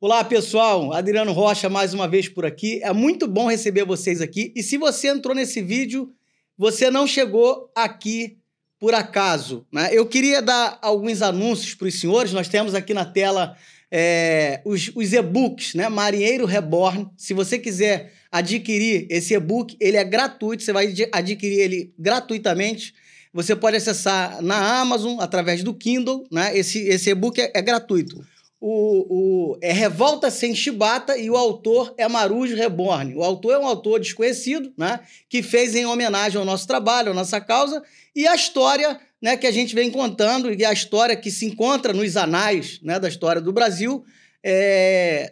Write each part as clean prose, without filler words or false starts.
Olá, pessoal. Adriano Rocha mais uma vez por aqui. É muito bom receber vocês aqui. E se você entrou nesse vídeo, você não chegou aqui por acaso, né? Eu queria dar alguns anúncios para os senhores. Nós temos aqui na tela os e-books, né? Marinheiro Reborn. Se você quiser adquirir esse e-book, ele é gratuito. Você vai adquirir ele gratuitamente. Você pode acessar na Amazon, através do Kindle, né? Esse e-book é gratuito. É Revolta Sem Chibata e o autor é Marujo Reborn. O autor é um autor desconhecido, né? Que fez em homenagem ao nosso trabalho, à nossa causa, e a história, né, que a gente vem contando, e a história que se encontra nos anais, né, da história do Brasil,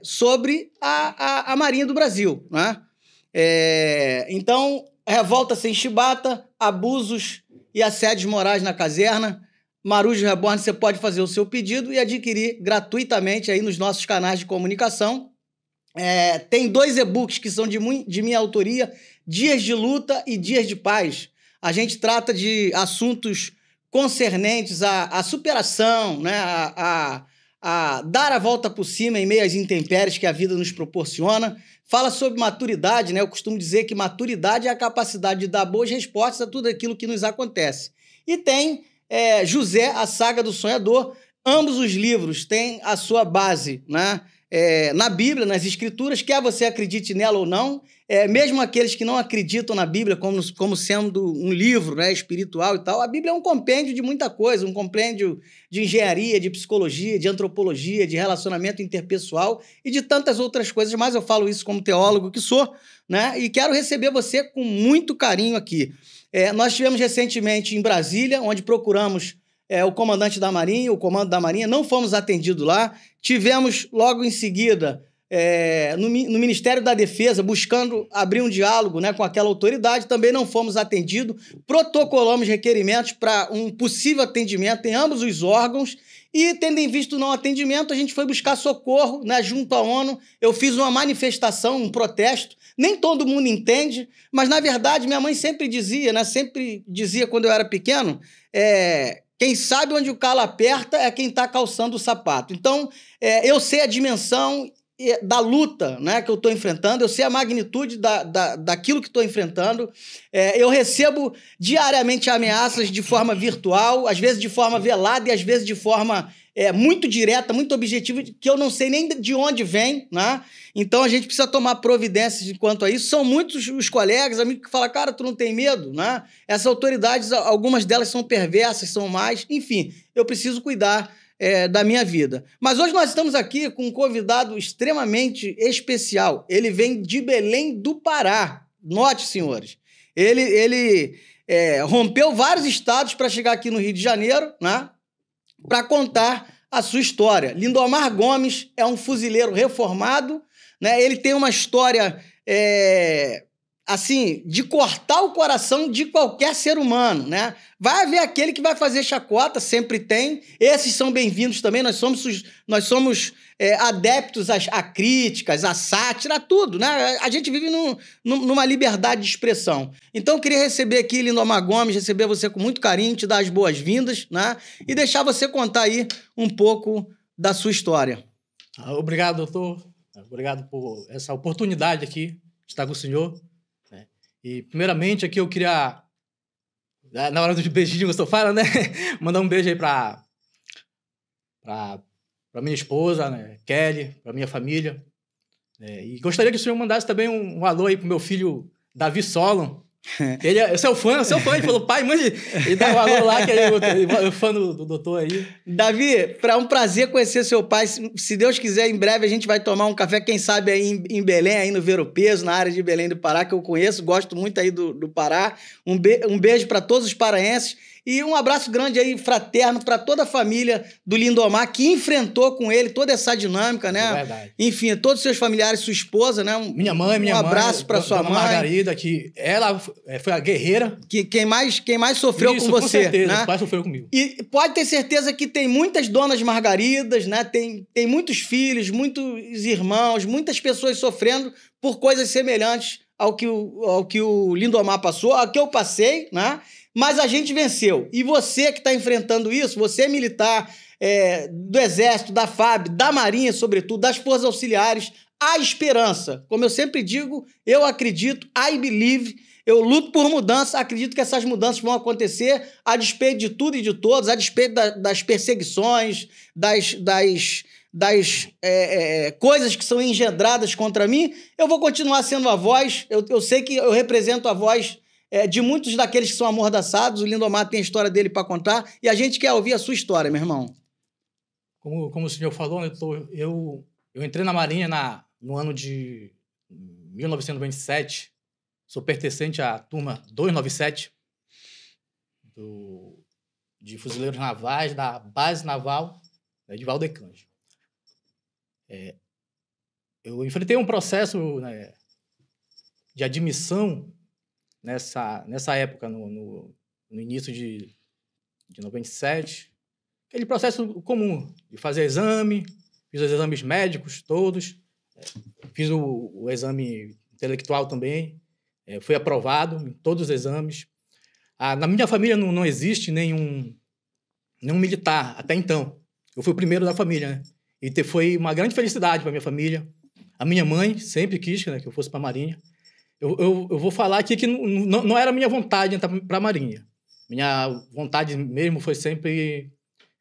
sobre a Marinha do Brasil, né? Então, Revolta Sem Chibata, Abusos e Assédios Morais na Caserna, Marujo Reborn, você pode fazer o seu pedido e adquirir gratuitamente aí nos nossos canais de comunicação. Tem 2 e-books que são de minha autoria, Dias de Luta e Dias de Paz. A gente trata de assuntos concernentes à superação, né? a dar a volta por cima em meio às intempéries que a vida nos proporciona. Fala sobre maturidade, né? Eu costumo dizer que maturidade é a capacidade de dar boas respostas a tudo aquilo que nos acontece. E tem José, a Saga do Sonhador. Ambos os livros têm a sua base, né? Na Bíblia, nas Escrituras, quer você acredite nela ou não, mesmo aqueles que não acreditam na Bíblia como sendo um livro, né, espiritual e tal, a Bíblia é um compêndio de muita coisa, um compêndio de engenharia, de psicologia, de antropologia, de relacionamento interpessoal e de tantas outras coisas, mas eu falo isso como teólogo que sou, né? E quero receber você com muito carinho aqui. Nós estivemos recentemente em Brasília, onde procuramos o comandante da Marinha, o comando da Marinha, não fomos atendidos lá. Tivemos logo em seguida no Ministério da Defesa, buscando abrir um diálogo, né, com aquela autoridade, também não fomos atendidos. Protocolamos requerimentos para um possível atendimento em ambos os órgãos e, tendo em vista o não atendimento, a gente foi buscar socorro, né, junto à ONU. Eu fiz uma manifestação, um protesto. Nem todo mundo entende, mas, na verdade, minha mãe sempre dizia, né, quando eu era pequeno, quem sabe onde o calo aperta é quem está calçando o sapato. Então, eu sei a dimensão da luta, né, que eu estou enfrentando, eu sei a magnitude daquilo que estou enfrentando. Eu recebo diariamente ameaças de forma virtual, às vezes de forma velada e às vezes de forma muito direta, muito objetiva, que eu não sei nem de onde vem, né? Então a gente precisa tomar providências quanto a isso. São muitos os colegas, amigos que falam, cara, tu não tem medo, né? Essas autoridades, algumas delas são perversas, são más, enfim, eu preciso cuidar da minha vida. Mas hoje nós estamos aqui com um convidado extremamente especial. Ele vem de Belém do Pará. Note, senhores, ele rompeu vários estados para chegar aqui no Rio de Janeiro, né? Para contar a sua história. Lindomar Gomes é um fuzileiro reformado, né? Ele tem uma história assim, de cortar o coração de qualquer ser humano, né? Vai haver aquele que vai fazer chacota, sempre tem. Esses são bem-vindos também. Nós somos adeptos a críticas, a sátira, a tudo, né? A gente vive numa liberdade de expressão. Então, eu queria receber aqui, Lindomar Gomes, receber você com muito carinho, te dar as boas-vindas, né? E deixar você contar aí um pouco da sua história. Obrigado, doutor. Obrigado por essa oportunidade aqui de estar com o senhor. E, primeiramente, aqui eu queria, na hora do beijinho que eu falo, né? Mandar um beijo aí pra minha esposa, né? Kelly, pra minha família. E gostaria que o senhor mandasse também um alô aí pro meu filho, Davi Solon. Ele é seu fã, ele falou, pai, mãe, ele dá um alô lá, que é fã do doutor aí. Davi, é um prazer conhecer seu pai. Se Deus quiser, em breve a gente vai tomar um café, quem sabe aí em Belém, aí no Ver o Peso, na área de Belém do Pará, que eu conheço, gosto muito aí do Pará. Um beijo para todos os paraenses. E um abraço grande aí, fraterno, para toda a família do Lindomar, que enfrentou com ele toda essa dinâmica, né? É verdade. Enfim, todos os seus familiares, sua esposa, né? Minha mãe. Um abraço para sua mãe. Margarida, que ela foi a guerreira. Quem mais sofreu com você, com certeza, né? Quase sofreu comigo. E pode ter certeza que tem muitas donas Margaridas, né? Tem muitos filhos, muitos irmãos, muitas pessoas sofrendo por coisas semelhantes ao que o Lindomar passou, ao que eu passei, né? mas a gente venceu. E você que está enfrentando isso, você é militar do Exército, da FAB, da Marinha, sobretudo, das Forças Auxiliares, há esperança. Como eu sempre digo, eu acredito, I believe, eu luto por mudança, acredito que essas mudanças vão acontecer a despeito de tudo e de todos, a despeito das perseguições, das coisas que são engendradas contra mim. Eu vou continuar sendo a voz, eu sei que eu represento a voz de muitos daqueles que são amordaçados. O Lindomar tem a história dele para contar e a gente quer ouvir a sua história, meu irmão. Como o senhor falou, né, eu entrei na Marinha no ano de 1927, sou pertencente à turma 297 de fuzileiros navais da base naval de Valdecange. Eu enfrentei um processo, né, de admissão nessa época, no início de 97, aquele processo comum de fazer exame, fiz os exames médicos todos, fiz o exame intelectual também, fui aprovado em todos os exames. Na minha família não existe nenhum militar até então. Eu fui o primeiro da família, né? E foi uma grande felicidade para minha família. A minha mãe sempre quis, né, que eu fosse para a Marinha. Eu vou falar aqui que não era minha vontade entrar para a Marinha. Minha vontade mesmo foi sempre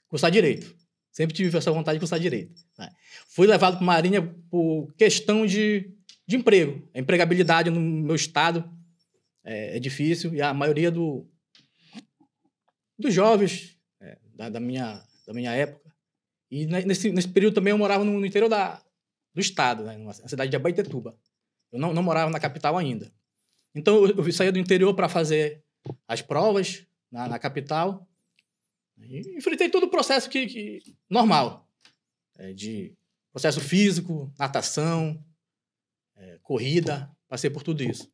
cursar Direito. Sempre tive essa vontade de cursar Direito. Né? Fui levado para a Marinha por questão de emprego. A empregabilidade no meu estado é difícil, e a maioria dos jovens da minha época. E nesse período também eu morava no interior do estado, né, na cidade de Abaetetuba. Eu não morava na capital ainda. Então eu saía do interior para fazer as provas na capital. E enfrentei todo o processo normal, de processo físico, natação, corrida, passei por tudo isso.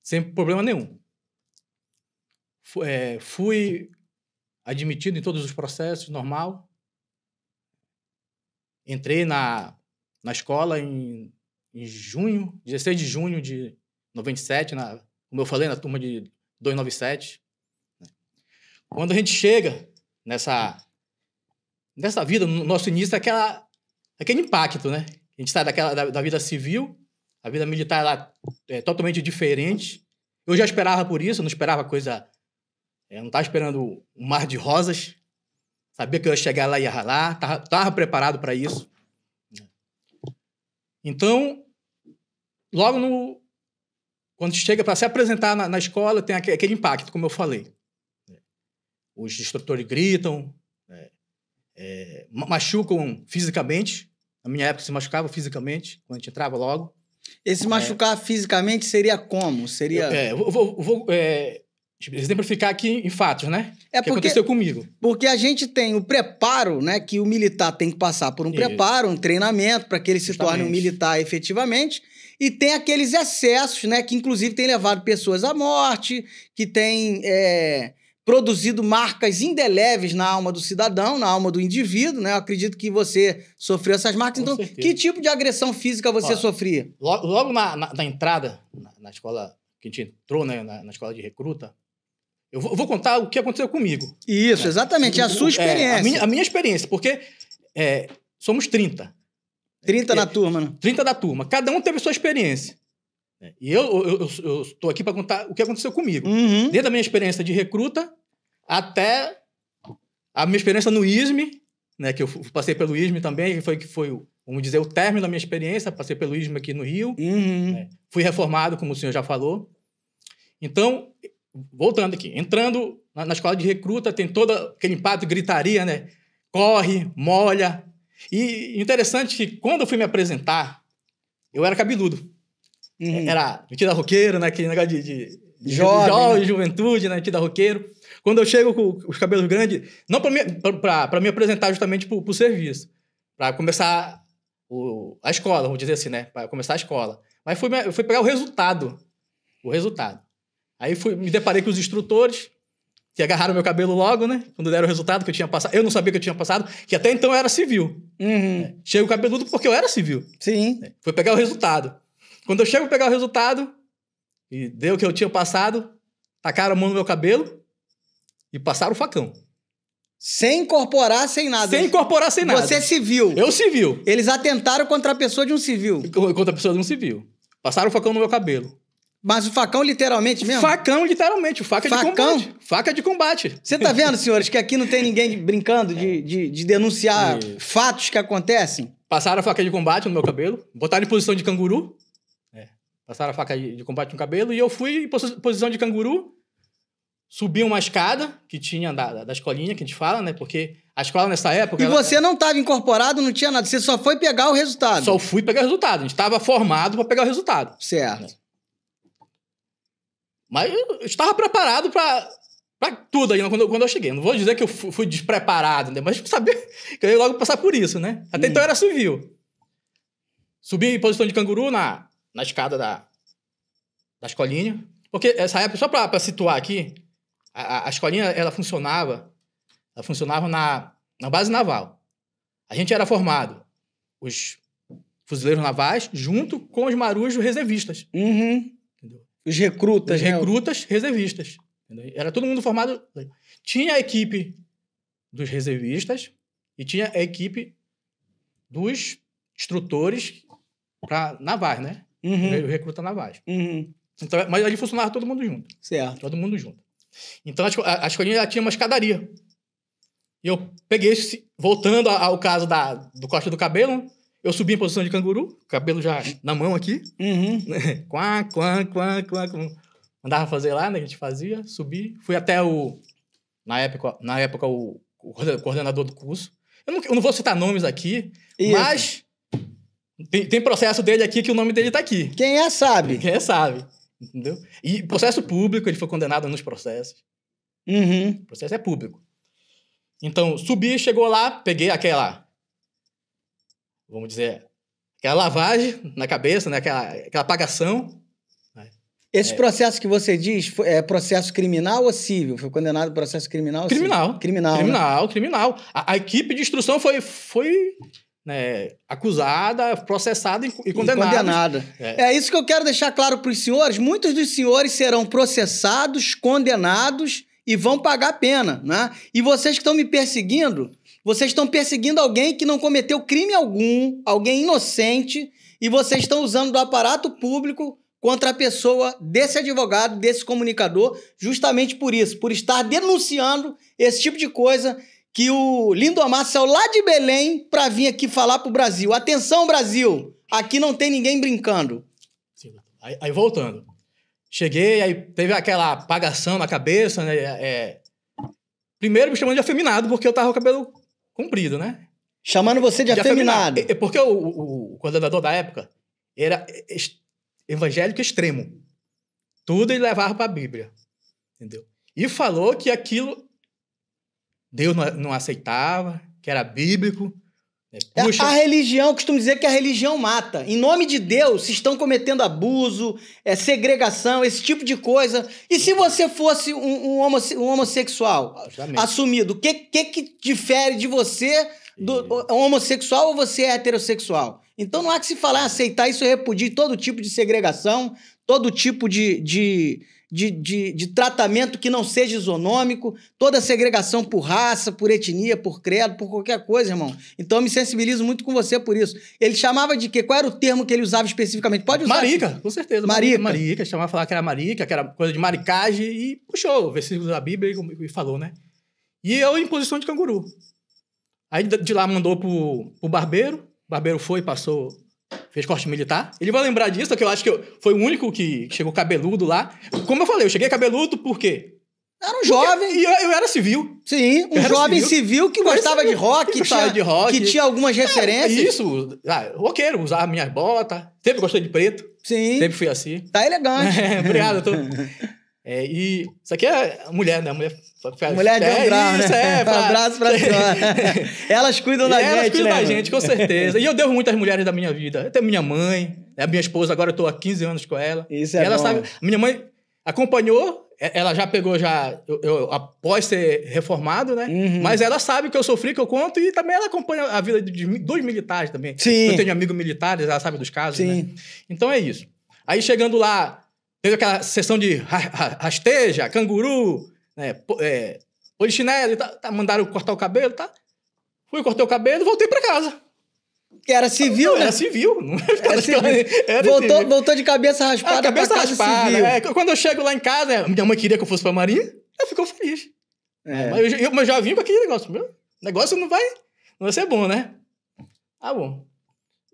Sem problema nenhum. Fui admitido em todos os processos, normal. Entrei na escola em junho, 16 de junho de 97, como eu falei, na turma de 297. Quando a gente chega nessa vida, no nosso início, aquele impacto, né? A gente sai da vida civil, a vida militar ela é totalmente diferente. Eu já esperava por isso, não esperava coisa... Eu não estava esperando um mar de rosas, sabia que eu ia chegar lá e ia ralar, estava preparado para isso. Então, logo quando chega para se apresentar na escola, tem aquele impacto, como eu falei. Os instrutores gritam, machucam fisicamente. Na minha época se machucava fisicamente, quando a gente entrava logo. Esse machucar fisicamente seria como? Vou exemplificar aqui em fatos, né? Que aconteceu comigo. Porque a gente tem o preparo, né? Que o militar tem que passar por um preparo, um treinamento para que ele se torne um militar efetivamente. E tem aqueles excessos, né? Que inclusive tem levado pessoas à morte, que tem produzido marcas indeléveis na alma do cidadão, na alma do indivíduo, né? Eu acredito que você sofreu essas marcas. Então, que tipo de agressão física você sofria? Logo na entrada, na escola que a gente entrou, né? Na escola de recruta, eu vou contar o que aconteceu comigo. Isso, exatamente. A sua experiência. A minha experiência, porque somos 30. 30 na turma, né? 30 da turma. Cada um teve sua experiência. E eu estou aqui para contar o que aconteceu comigo. Uhum. Desde a minha experiência de recruta até a minha experiência no ISME, né, que eu passei pelo ISME também, que foi, vamos dizer, o término da minha experiência. Passei pelo ISME aqui no Rio. Uhum. Fui reformado, como o senhor já falou. Então, voltando aqui, entrando na escola de recruta, tem todo aquele impacto, gritaria, né? Corre, molha. E interessante que quando eu fui me apresentar, eu era cabeludo. Uhum. Era metido a roqueiro, né? Aquele negócio de jovem, juventude, né? Metido a roqueiro. Quando eu chego com os cabelos grandes, não para me apresentar justamente para o serviço, para começar a escola, vamos dizer assim, né? Para começar a escola. Mas eu fui pegar o resultado. Aí me deparei com os instrutores, que agarraram meu cabelo logo, né? Quando deram o resultado que eu tinha passado. Eu não sabia que eu tinha passado, que até então eu era civil. Uhum. Chego cabeludo porque eu era civil. Sim. Fui pegar o resultado. Quando eu chego a pegar o resultado, e deu que eu tinha passado, tacaram a mão no meu cabelo e passaram o facão. Sem incorporar, sem nada. Sem incorporar, sem nada. Você é civil. Eu civil. Eles atentaram contra a pessoa de um civil. Contra a pessoa de um civil. Passaram o facão no meu cabelo. Mas o facão literalmente mesmo? Facão, literalmente. Faca de combate. Faca de combate. Você tá vendo, senhores, que aqui não tem ninguém brincando de denunciar fatos que acontecem? Passaram a faca de combate no meu cabelo. Botaram em posição de canguru. Passaram a faca de combate no cabelo. E eu fui em posição de canguru. Subi uma escada que tinha da escolinha, que a gente fala, né? Porque a escola nessa época... E você não estava incorporado, não tinha nada. Você só foi pegar o resultado. Só fui pegar o resultado. A gente estava formado para pegar o resultado. Certo. Mas eu estava preparado para tudo aí quando eu cheguei. Não vou dizer que eu fui despreparado, né? Mas eu sabia que eu ia logo passar por isso, né? Até então eu era civil. Subi em posição de canguru na escada da escolinha. Porque essa época, só para situar aqui... A escolinha, ela funcionava na base naval. A gente era formado, os fuzileiros navais, junto com os marujos reservistas. Uhum. Os recrutas. Os recrutas reservistas. Entendeu? Era todo mundo formado. Tinha a equipe dos reservistas e tinha a equipe dos instrutores para navais, né? Uhum. Recruta navais. Uhum. Então, mas ali funcionava todo mundo junto. Certo. Todo mundo junto. Então, a escolinha já tinha uma escadaria. E eu peguei, voltando ao caso do corte do cabelo, eu subi em posição de canguru, cabelo já na mão aqui. Uhum. Quá. Mandava fazer lá, né? A gente fazia, subi. Fui até na época o coordenador do curso. Eu não vou citar nomes aqui, mas tem processo dele aqui que o nome dele tá aqui. Quem é sabe. Quem é sabe. Entendeu? E processo público, ele foi condenado nos processos. Uhum. O processo é público. Então, subi, chegou lá, peguei aquela, vamos dizer, aquela lavagem na cabeça, né? Aquela apagação. Esse processo que você diz é processo criminal ou civil? Foi condenado por processo criminal ou criminal. Criminal. Criminal. A equipe de instrução foi né, acusada, processada e condenada. É isso que eu quero deixar claro para os senhores. Muitos dos senhores serão processados, condenados e vão pagar a pena, né? E vocês que estão me perseguindo, vocês estão perseguindo alguém que não cometeu crime algum, alguém inocente, e vocês estão usando do aparato público contra a pessoa desse advogado, desse comunicador, justamente por isso, por estar denunciando esse tipo de coisa que o Lindomar saiu lá de Belém para vir aqui falar pro Brasil. Atenção, Brasil! Aqui não tem ninguém brincando. Sim. Aí voltando. Cheguei, aí teve aquela apagação na cabeça, né? Primeiro me chamando de afeminado, porque eu tava com o cabelo comprido, né? Chamando você de afeminado. Porque o coordenador da época era evangélico extremo. Tudo ele levava pra Bíblia. Entendeu? E falou que aquilo Deus não aceitava, que era bíblico. Puxa. A religião, costumo dizer que a religião mata. Em nome de Deus, se estão cometendo abuso, segregação, esse tipo de coisa. E se você fosse um homossexual assumido, o que difere de você do homossexual ou você é heterossexual? Então não há que se falar, aceitar isso, repudiar todo tipo de segregação, todo tipo de tratamento que não seja isonômico, toda segregação por raça, por etnia, por credo, por qualquer coisa, irmão. Então eu me sensibilizo muito com você por isso. Ele chamava de quê? Qual era o termo que ele usava especificamente? Pode usar? Marica, com certeza. Marica. Chamava falar que era marica, que era coisa de maricagem, e puxou o versículo da Bíblia e falou, né? E eu em posição de canguru. Aí de lá mandou pro barbeiro, o barbeiro foi, passou... Fez corte militar. Ele vai lembrar disso, porque eu acho que foi o único que chegou cabeludo lá. Como eu falei, eu cheguei cabeludo por quê? Era um jovem. E eu era civil. Sim, um jovem civil que gostava de rock, que tinha algumas referências. Isso, roqueiro, usava minhas botas. Sempre gostei de preto. Sim. Sempre fui assim. Tá elegante. Obrigado, e isso aqui é mulher, né? Mulher de um grau, isso, né? Um abraço pra senhora. Elas cuidam da gente, Elas cuidam da gente, com certeza. E eu devo muitas mulheres da minha vida. Até minha mãe, a minha esposa, agora eu tô há 15 anos com ela. Isso é ela bom. Sabe, minha mãe acompanhou, ela já pegou, eu após ser reformado, né? Uhum. Mas ela sabe que eu sofri, que eu conto, e também ela acompanha a vida dos militares também. Sim. Eu tenho amigos militares, ela sabe dos casos, Sim. né? Então é isso. Aí chegando lá, teve aquela sessão de rasteja, canguru, né, polichinelo, mandaram cortar o cabelo, tá? Fui, cortei o cabelo e voltei pra casa. Era civil, né? Era civil. Não era civil. Era voltou de cabeça raspada. Cabeça raspada. Quando eu chego lá em casa, minha mãe queria que eu fosse pra Marinha, eu fico feliz. Mas eu já vim com aquele negócio. Meu negócio não vai ser bom, né? Ah, bom.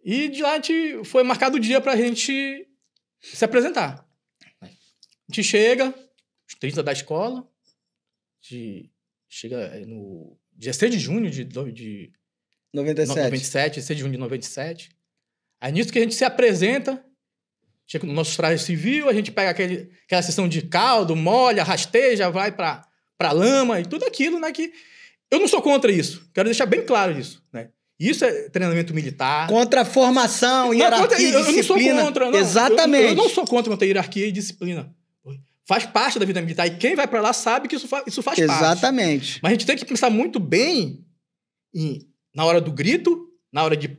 E de lá foi marcado o dia pra gente se apresentar. A gente chega, os 30 da escola, chega no 16 de junho de 97, 16 de junho de 97. Aí nisso que a gente se apresenta, chega no nosso traje civil, a gente pega aquela sessão de caldo, molha, rasteja, vai pra lama e tudo aquilo, né? Que eu não sou contra isso. Quero deixar bem claro isso, né? Isso é treinamento militar. Contra a formação, hierarquia e disciplina. Eu não sou contra, não. Exatamente. Eu não sou contra manter hierarquia e disciplina. Faz parte da vida militar. E quem vai pra lá sabe que isso faz parte. Exatamente. Mas a gente tem que pensar muito bem na hora do grito, na hora de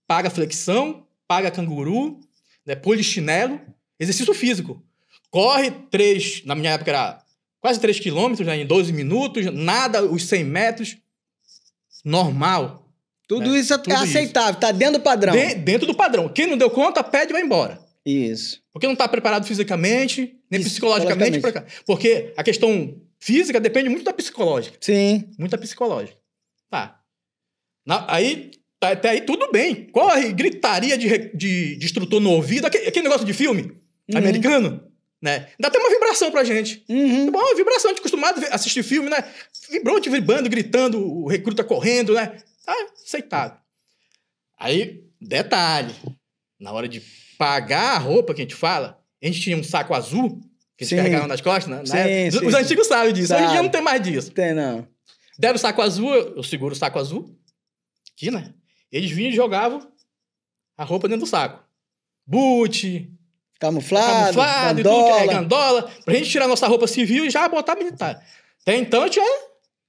paga flexão, paga canguru, né, polichinelo, exercício físico. Corre na minha época era quase 3 quilômetros, né, em 12 minutos, nada os 100 metros, normal. Tudo né? isso é aceitável, tá dentro do padrão. Dentro do padrão. Quem não deu conta, pede e vai embora. Isso. Porque não está preparado fisicamente, nem psicologicamente. Porque a questão física depende muito da psicológica. Sim. Muito da psicológica. Tá. Até aí tudo bem. Corre, gritaria de instrutor no ouvido, aquele negócio de filme americano, né? Dá até uma vibração pra gente. Bom, uma vibração, a gente é acostumado a assistir filme, né? Vibrando, gritando, o recruta correndo, né? Tá aceitável. Aí, detalhe, na hora de pagar a roupa que a gente fala, a gente tinha um saco azul que eles carregavam nas costas, né? Os antigos sabem disso. Hoje em dia não tem mais disso. Tem, não. Deram o saco azul, eu seguro o saco azul. Aqui, né? Eles vinham e jogavam a roupa dentro do saco. Boot, camuflado e tudo, gandola, pra gente tirar nossa roupa civil e já botar militar. Até então a gente já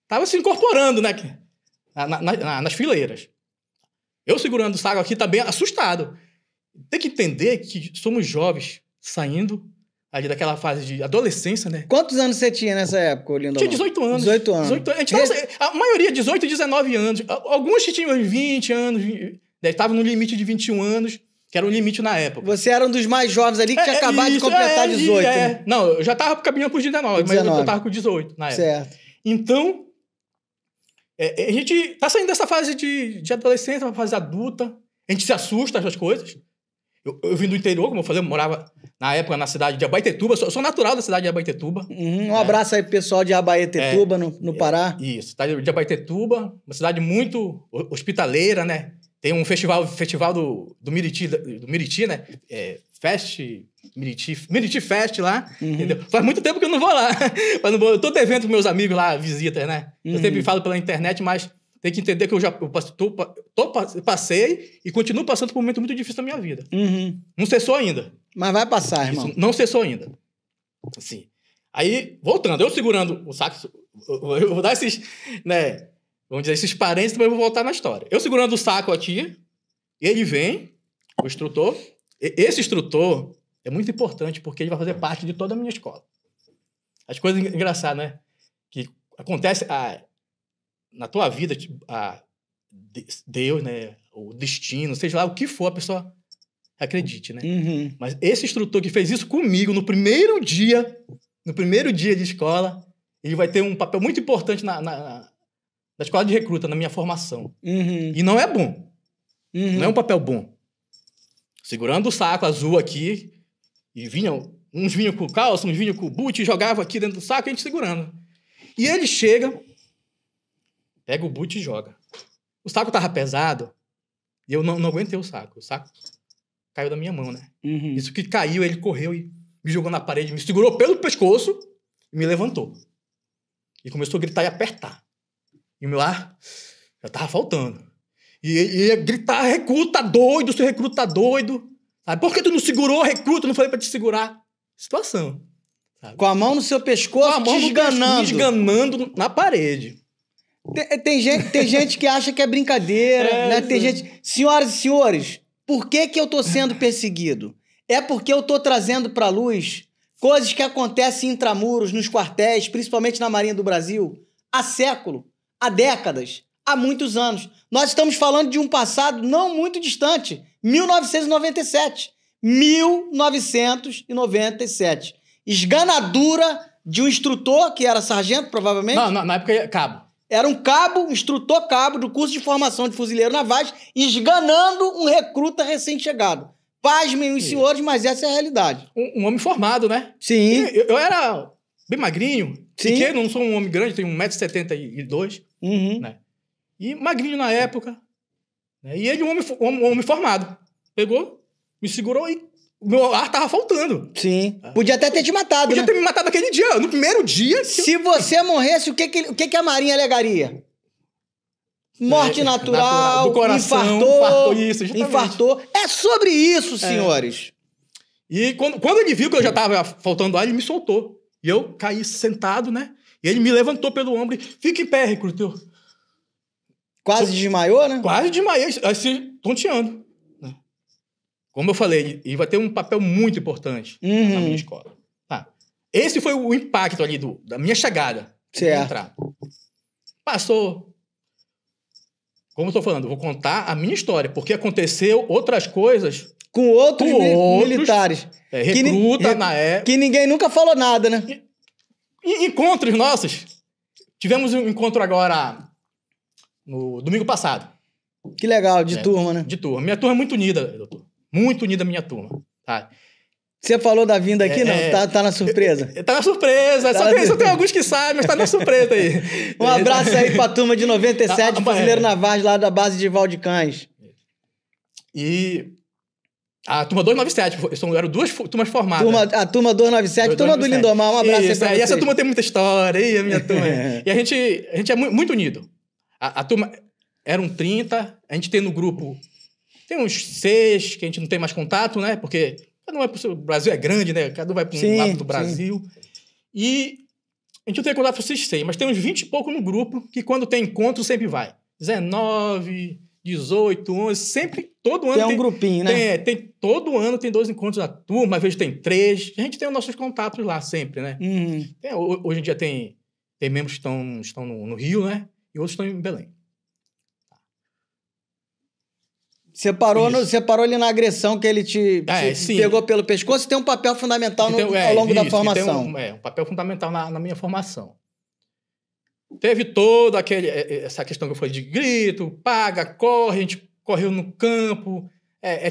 tava se incorporando, né? Nas fileiras. Eu segurando o saco aqui também, assustado. Tem que entender que somos jovens saindo ali daquela fase de adolescência, né? Quantos anos você tinha nessa época, Lindomar? Tinha 18 anos. 18 anos. A gente a maioria, 18 e 19 anos. Alguns que tinham 20 anos, estavam no limite de 21 anos, que era um limite na época. Você era um dos mais jovens ali que tinha acabado de completar 18. Né? Não, eu já tava caminhando por 19, mas eu tava com 18 na época. Certo. Então, a gente tá saindo dessa fase de adolescência, uma fase adulta. A gente se assusta com as coisas. Eu vim do interior, como eu falei, eu morava na época na cidade de Abaetetuba. Sou natural da cidade de Abaetetuba. Um abraço aí pro pessoal de Abaetetuba, no Pará. Isso, cidade de Abaetetuba, uma cidade muito hospitaleira, né? Tem um festival do Miriti, né? Miriti Fest lá, entendeu? Faz muito tempo que eu não vou lá. Eu tô devendo pros meus amigos lá, visitas, né? Eu sempre falo pela internet, mas tem que entender que eu passei e continuo passando por um momento muito difícil da minha vida. Não cessou ainda. Mas vai passar, irmão. Isso, não cessou ainda. Assim. Aí, voltando, eu segurando o saco, eu vou dar esses, né? Vamos dizer, esses parentes, também vou voltar na história. Eu segurando o saco aqui, ele vem, o instrutor. Esse instrutor é muito importante porque ele vai fazer parte de toda a minha escola. As coisas engraçadas, né? Que acontece na tua vida, Deus, né? O destino, seja lá o que for, a pessoa acredite, né? Mas esse instrutor que fez isso comigo no primeiro dia de escola, ele vai ter um papel muito importante na escola de recruta, na minha formação. E não é bom. Não é um papel bom. Segurando o saco azul aqui, e uns vinham com calça, uns vinham com boot, jogavam aqui dentro do saco, e a gente segurando. E ele chega, pega o boot e joga. O saco tava pesado, e eu não aguentei o saco. O saco caiu da minha mão, né? Isso que caiu, ele correu e me jogou na parede, me segurou pelo pescoço e me levantou. E começou a gritar e apertar. E o meu ar já tava faltando. E ele ia gritar, recruta, tá doido, seu recruta tá doido. Sabe? Por que tu não segurou, recruta? Não falei pra te segurar. Situação. Sabe? Com a mão no seu pescoço, te esganando. Me esganando na parede. Tem gente que acha que é brincadeira, né? Tem gente... Senhoras e senhores, por que eu tô sendo perseguido? É porque eu tô trazendo pra luz coisas que acontecem intramuros, nos quartéis, principalmente na Marinha do Brasil, há século, há décadas, há muitos anos. Nós estamos falando de um passado não muito distante, 1997. 1997. Esganadura de um instrutor, que era sargento, provavelmente. Não, na época era cabo. Era um cabo, instrutor cabo do curso de formação de fuzileiro navais, esganando um recruta recém-chegado. Pasmem os senhores, mas essa é a realidade. Um homem formado, né? Sim. Eu era bem magrinho, Sim. pequeno, não sou um homem grande, tenho 1,72 m, né? E magrinho na época. Né? E ele, um homem formado. Pegou, me segurou e o meu ar tava faltando. Sim. Podia até ter te matado, Podia né? ter me matado naquele dia, no primeiro dia. Se você morresse, o que a Marinha alegaria? Morte natural, do coração, infartou, isso, justamente. Infartou. É sobre isso, senhores. E quando ele viu que eu já tava faltando ar, ele me soltou. E eu caí sentado, né? E ele me levantou pelo ombro e fica em pé, recrutor. Quase desmaiou, né? Quase desmaiei, assim, tonteando. Né? Como eu falei, ele vai ter um papel muito importante na minha escola. Tá. Esse foi o impacto ali da minha chegada. Certo. Passou. Como eu tô falando, eu vou contar a minha história, porque aconteceu outras coisas com outros militares. Recruta na época. Que ninguém nunca falou nada, né? Encontros nossos. Tivemos um encontro agora no domingo passado. Que legal, de turma, né? De turma. Minha turma é muito unida, doutor. Muito unida a minha turma. Tá? Você falou da vinda aqui, não? Tá na surpresa? Tá na surpresa. Só tem alguns que sabem, mas tá na surpresa aí. Um abraço aí pra turma de 97, Fuzileiro Navais, lá da base de Valdecães. E a turma 297, eram duas turmas formadas. A turma 297, turma do Lindomar, um abraço aí pra vocês. E essa turma tem muita história, aí a minha turma. E a gente é muito unido. A turma eram 30, a gente tem no grupo, tem uns 6 que a gente não tem mais contato, né? Porque cada um vai pro o Brasil é grande, né? Cada um vai para um lado do Brasil. E a gente não tem contato com esses 6, mas tem uns 20 e pouco no grupo que quando tem encontro sempre vai. 19, 18, 11, sempre, todo ano tem um grupinho, né? Todo ano tem 2 encontros da turma, às vezes tem 3. A gente tem os nossos contatos lá sempre, né? Hoje em dia tem membros que estão no Rio, né? E outros estão em Belém. Você parou ali na agressão que ele te pegou pelo pescoço e tem um papel fundamental ao longo da formação. Tem um papel fundamental na minha formação. Teve toda essa questão que eu falei de grito, paga, corre, a gente correu no campo,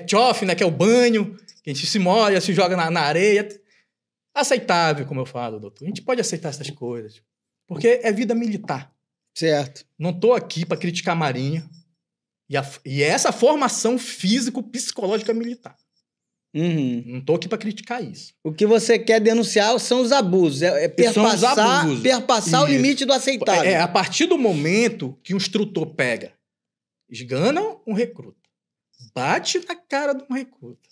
chofe, né, que é o banho, que a gente se molha, se joga na areia. Aceitável, como eu falo, doutor. A gente pode aceitar essas coisas, porque é vida militar. Certo. Não estou aqui para criticar a Marinha e essa formação físico-psicológica militar. Não estou aqui para criticar isso. O que você quer denunciar são os abusos. Perpassar o limite do aceitável. A partir do momento que um instrutor pega, esgana um recruta, bate na cara de um recruta.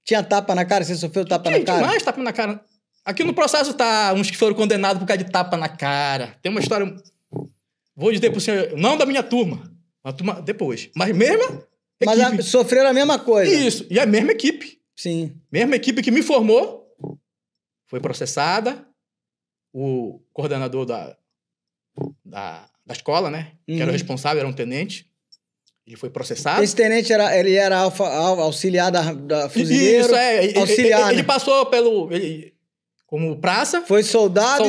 Tinha tapa na cara? Você sofreu tapa na cara? Mais tapa na cara. Aqui no processo tá uns que foram condenados por causa de tapa na cara. Tem uma história... Vou dizer pro senhor, não da minha turma. A turma depois. Mas mesma equipe. Mas sofreram a mesma coisa. Isso. E a mesma equipe. Sim. Mesma equipe que me formou foi processada. O coordenador da escola, né? Que era o responsável, era um tenente. Ele foi processado. Esse tenente ele era auxiliar da fuzileiro? Isso, auxiliar, ele passou como praça. Foi soldado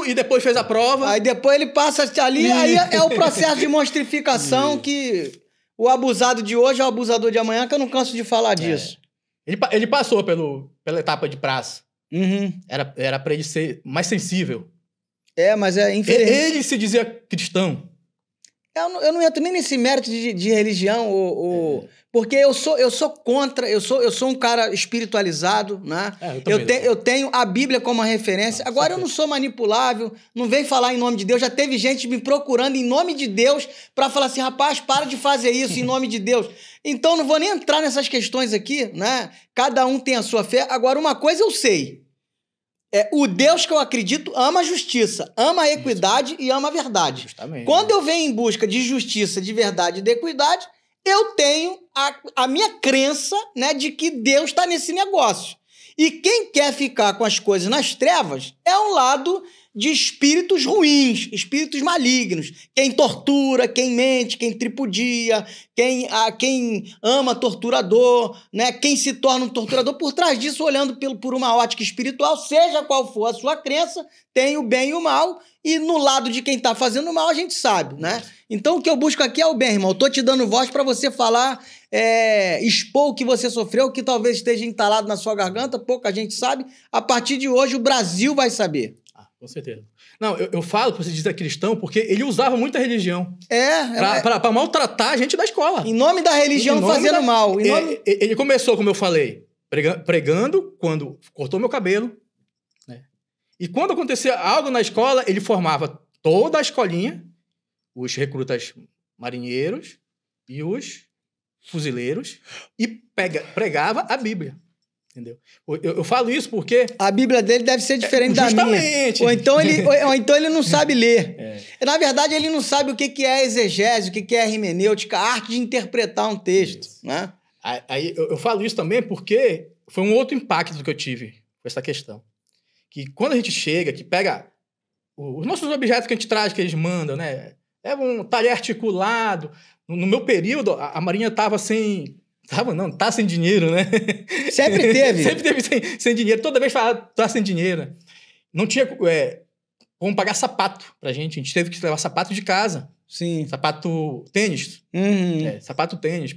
e depois fez a prova. Aí depois ele passa ali, aí é o processo de monstrificação que o abusado de hoje é o abusador de amanhã, que eu não canso de falar disso. Ele passou pela etapa de praça. Era para ele ser mais sensível. Mas infelizmente... Ele se dizia cristão. Eu não entro nem nesse mérito de religião, porque eu sou contra, eu sou um cara espiritualizado, né? Eu tenho a Bíblia como uma referência. Agora, eu não sou manipulável, não vem falar em nome de Deus. Já teve gente me procurando em nome de Deus para falar assim, rapaz, para de fazer isso em nome de Deus. Então, não vou nem entrar nessas questões aqui, né? Cada um tem a sua fé. Agora, uma coisa eu sei. O Deus que eu acredito ama a justiça, ama a equidade e ama a verdade. Justamente. Quando eu venho em busca de justiça, de verdade e de equidade, eu tenho a minha crença, né, de que Deus está nesse negócio. E quem quer ficar com as coisas nas trevas é um lado de espíritos ruins, espíritos malignos. Quem tortura, quem mente, quem tripudia, quem ama torturador, né? Quem se torna um torturador. Por trás disso, olhando por uma ótica espiritual, seja qual for a sua crença, tem o bem e o mal. E no lado de quem está fazendo mal, a gente sabe, né? Então, o que eu busco aqui é o bem, irmão. Eu tô te dando voz para você falar, expor o que você sofreu, o que talvez esteja entalado na sua garganta, pouca gente sabe. A partir de hoje, o Brasil vai saber. Com certeza. Não, eu falo, para você dizer cristão, porque ele usava muita religião. Para maltratar a gente da escola. Em nome da religião fazendo mal. Ele começou, como eu falei, pregando quando cortou meu cabelo. Né? E quando acontecia algo na escola, ele formava toda a escolinha, os recrutas marinheiros e os fuzileiros, e pregava a Bíblia. Entendeu? Eu falo isso porque... A Bíblia dele deve ser diferente da minha. Ou então ele não sabe ler. Na verdade, ele não sabe o que é exegese, o que é hermenêutica, a arte de interpretar um texto. Né? Aí eu falo isso também porque foi um outro impacto que eu tive com essa questão. Que quando a gente chega, que pega os nossos objetos que a gente traz, que eles mandam, né? É um talher articulado. No meu período, a Marinha estava sem... Tá sem dinheiro, né? Sempre teve. Sempre teve sem dinheiro. Toda vez falava, tá sem dinheiro. Não tinha como pagar sapato pra gente. A gente teve que levar sapato de casa. Sim. Sapato tênis. Sapato tênis.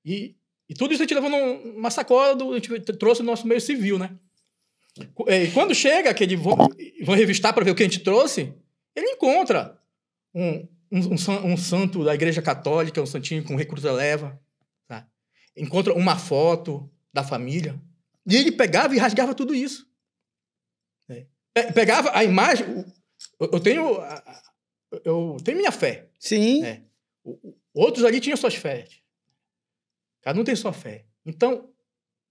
E tudo isso a gente levou numa sacola, a gente trouxe no nosso meio civil, né? E quando chega, que eles vão revistar pra ver o que a gente trouxe, ele encontra um santo da Igreja Católica, um santinho com recruta leva. Encontra uma foto da família. E ele pegava e rasgava tudo isso. Pegava a imagem... Eu tenho minha fé. Sim. Né? Outros ali tinham suas fés. Cada um tem sua fé. Então,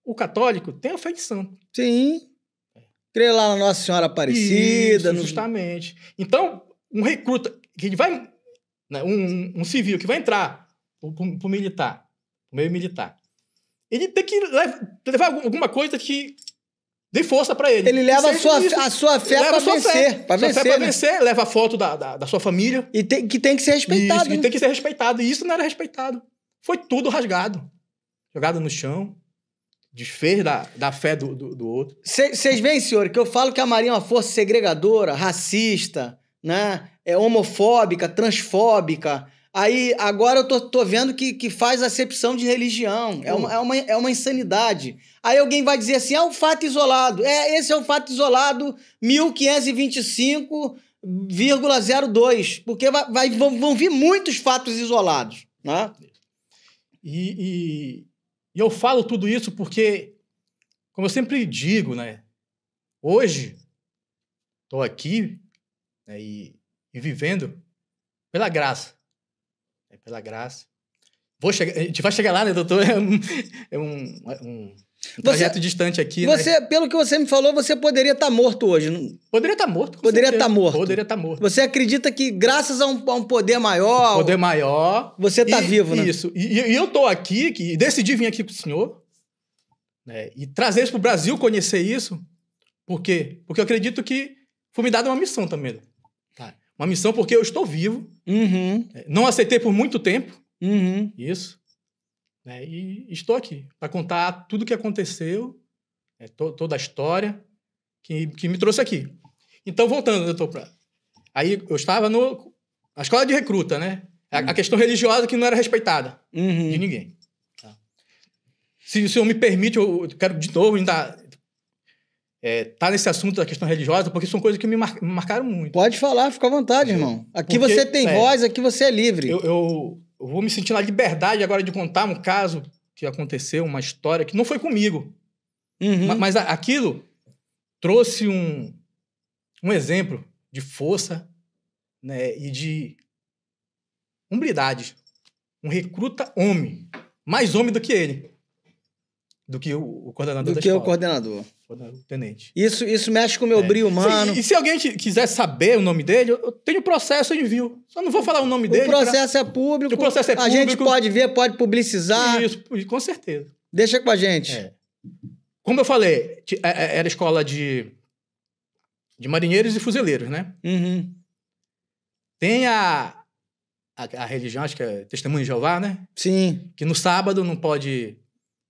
o católico tem a fé de santo. Sim. Crê lá na Nossa Senhora Aparecida. Isso, justamente. Então, um recruta, que ele vai... Né, um civil que vai entrar pro militar, o meio militar, ele tem que levar alguma coisa que dê força para ele. Ele leva a sua fé para vencer. Para vencer, leva a foto da sua família. E que tem que ser respeitado. Isso, que tem que ser respeitado. E isso não era respeitado. Foi tudo rasgado. Jogado no chão. Desfez da fé do outro. Vocês veem, senhor, que eu falo que a Marinha é uma força segregadora, racista, né? Homofóbica, transfóbica. Aí, agora eu tô vendo que faz acepção de religião. É uma insanidade. Aí alguém vai dizer assim, um fato isolado. Esse é um fato isolado 1525,02. Porque vão vir muitos fatos isolados. Né? E eu falo tudo isso porque, como eu sempre digo, né? Hoje, estou aqui, né, e vivendo pela graça. Pela graça. A gente vai chegar lá, né, doutor? É um trajeto distante aqui, né? Pelo que você me falou, você poderia estar morto hoje. Não? Poderia estar morto. Poderia estar morto. Poderia estar morto. Você acredita que, graças a um poder maior... Poder maior... Você está vivo, né? Isso. E eu estou aqui, e decidi vir aqui com o senhor, né, e trazer isso para o Brasil, conhecer isso. Por quê? Porque eu acredito que foi me dada uma missão também. Uma missão porque eu estou vivo. Uhum. Não aceitei por muito tempo. Uhum. Isso. E estou aqui para contar tudo o que aconteceu, toda a história que me trouxe aqui. Então, voltando, doutor, aí eu estava na escola de recruta, né? A questão religiosa que não era respeitada de ninguém. Tá? Se o senhor me permite, eu quero de novo ainda... tá nesse assunto da questão religiosa, porque são coisas que me marcaram muito. Pode falar, fica à vontade, irmão. Aqui porque, você tem voz, aqui você é livre. Eu vou me sentir na liberdade agora de contar um caso que aconteceu, uma história que não foi comigo. Mas aquilo trouxe um exemplo de força, né, e de hombridade. Um recruta homem. Mais homem do que ele. Do que o coordenador da escola. Do que o coordenador. O tenente. Isso mexe com o meu brilho humano. E se alguém quiser saber o nome dele, eu tenho processo em envio. Só não vou falar o nome dele. O processo é público. O processo é público. A gente pode ver, pode publicizar. Isso, com certeza. Deixa com a gente. como eu falei, era escola de marinheiros e fuzileiros, né? Uhum. Tem a religião, acho que é Testemunho de Jeová, né? Sim. Que no sábado não pode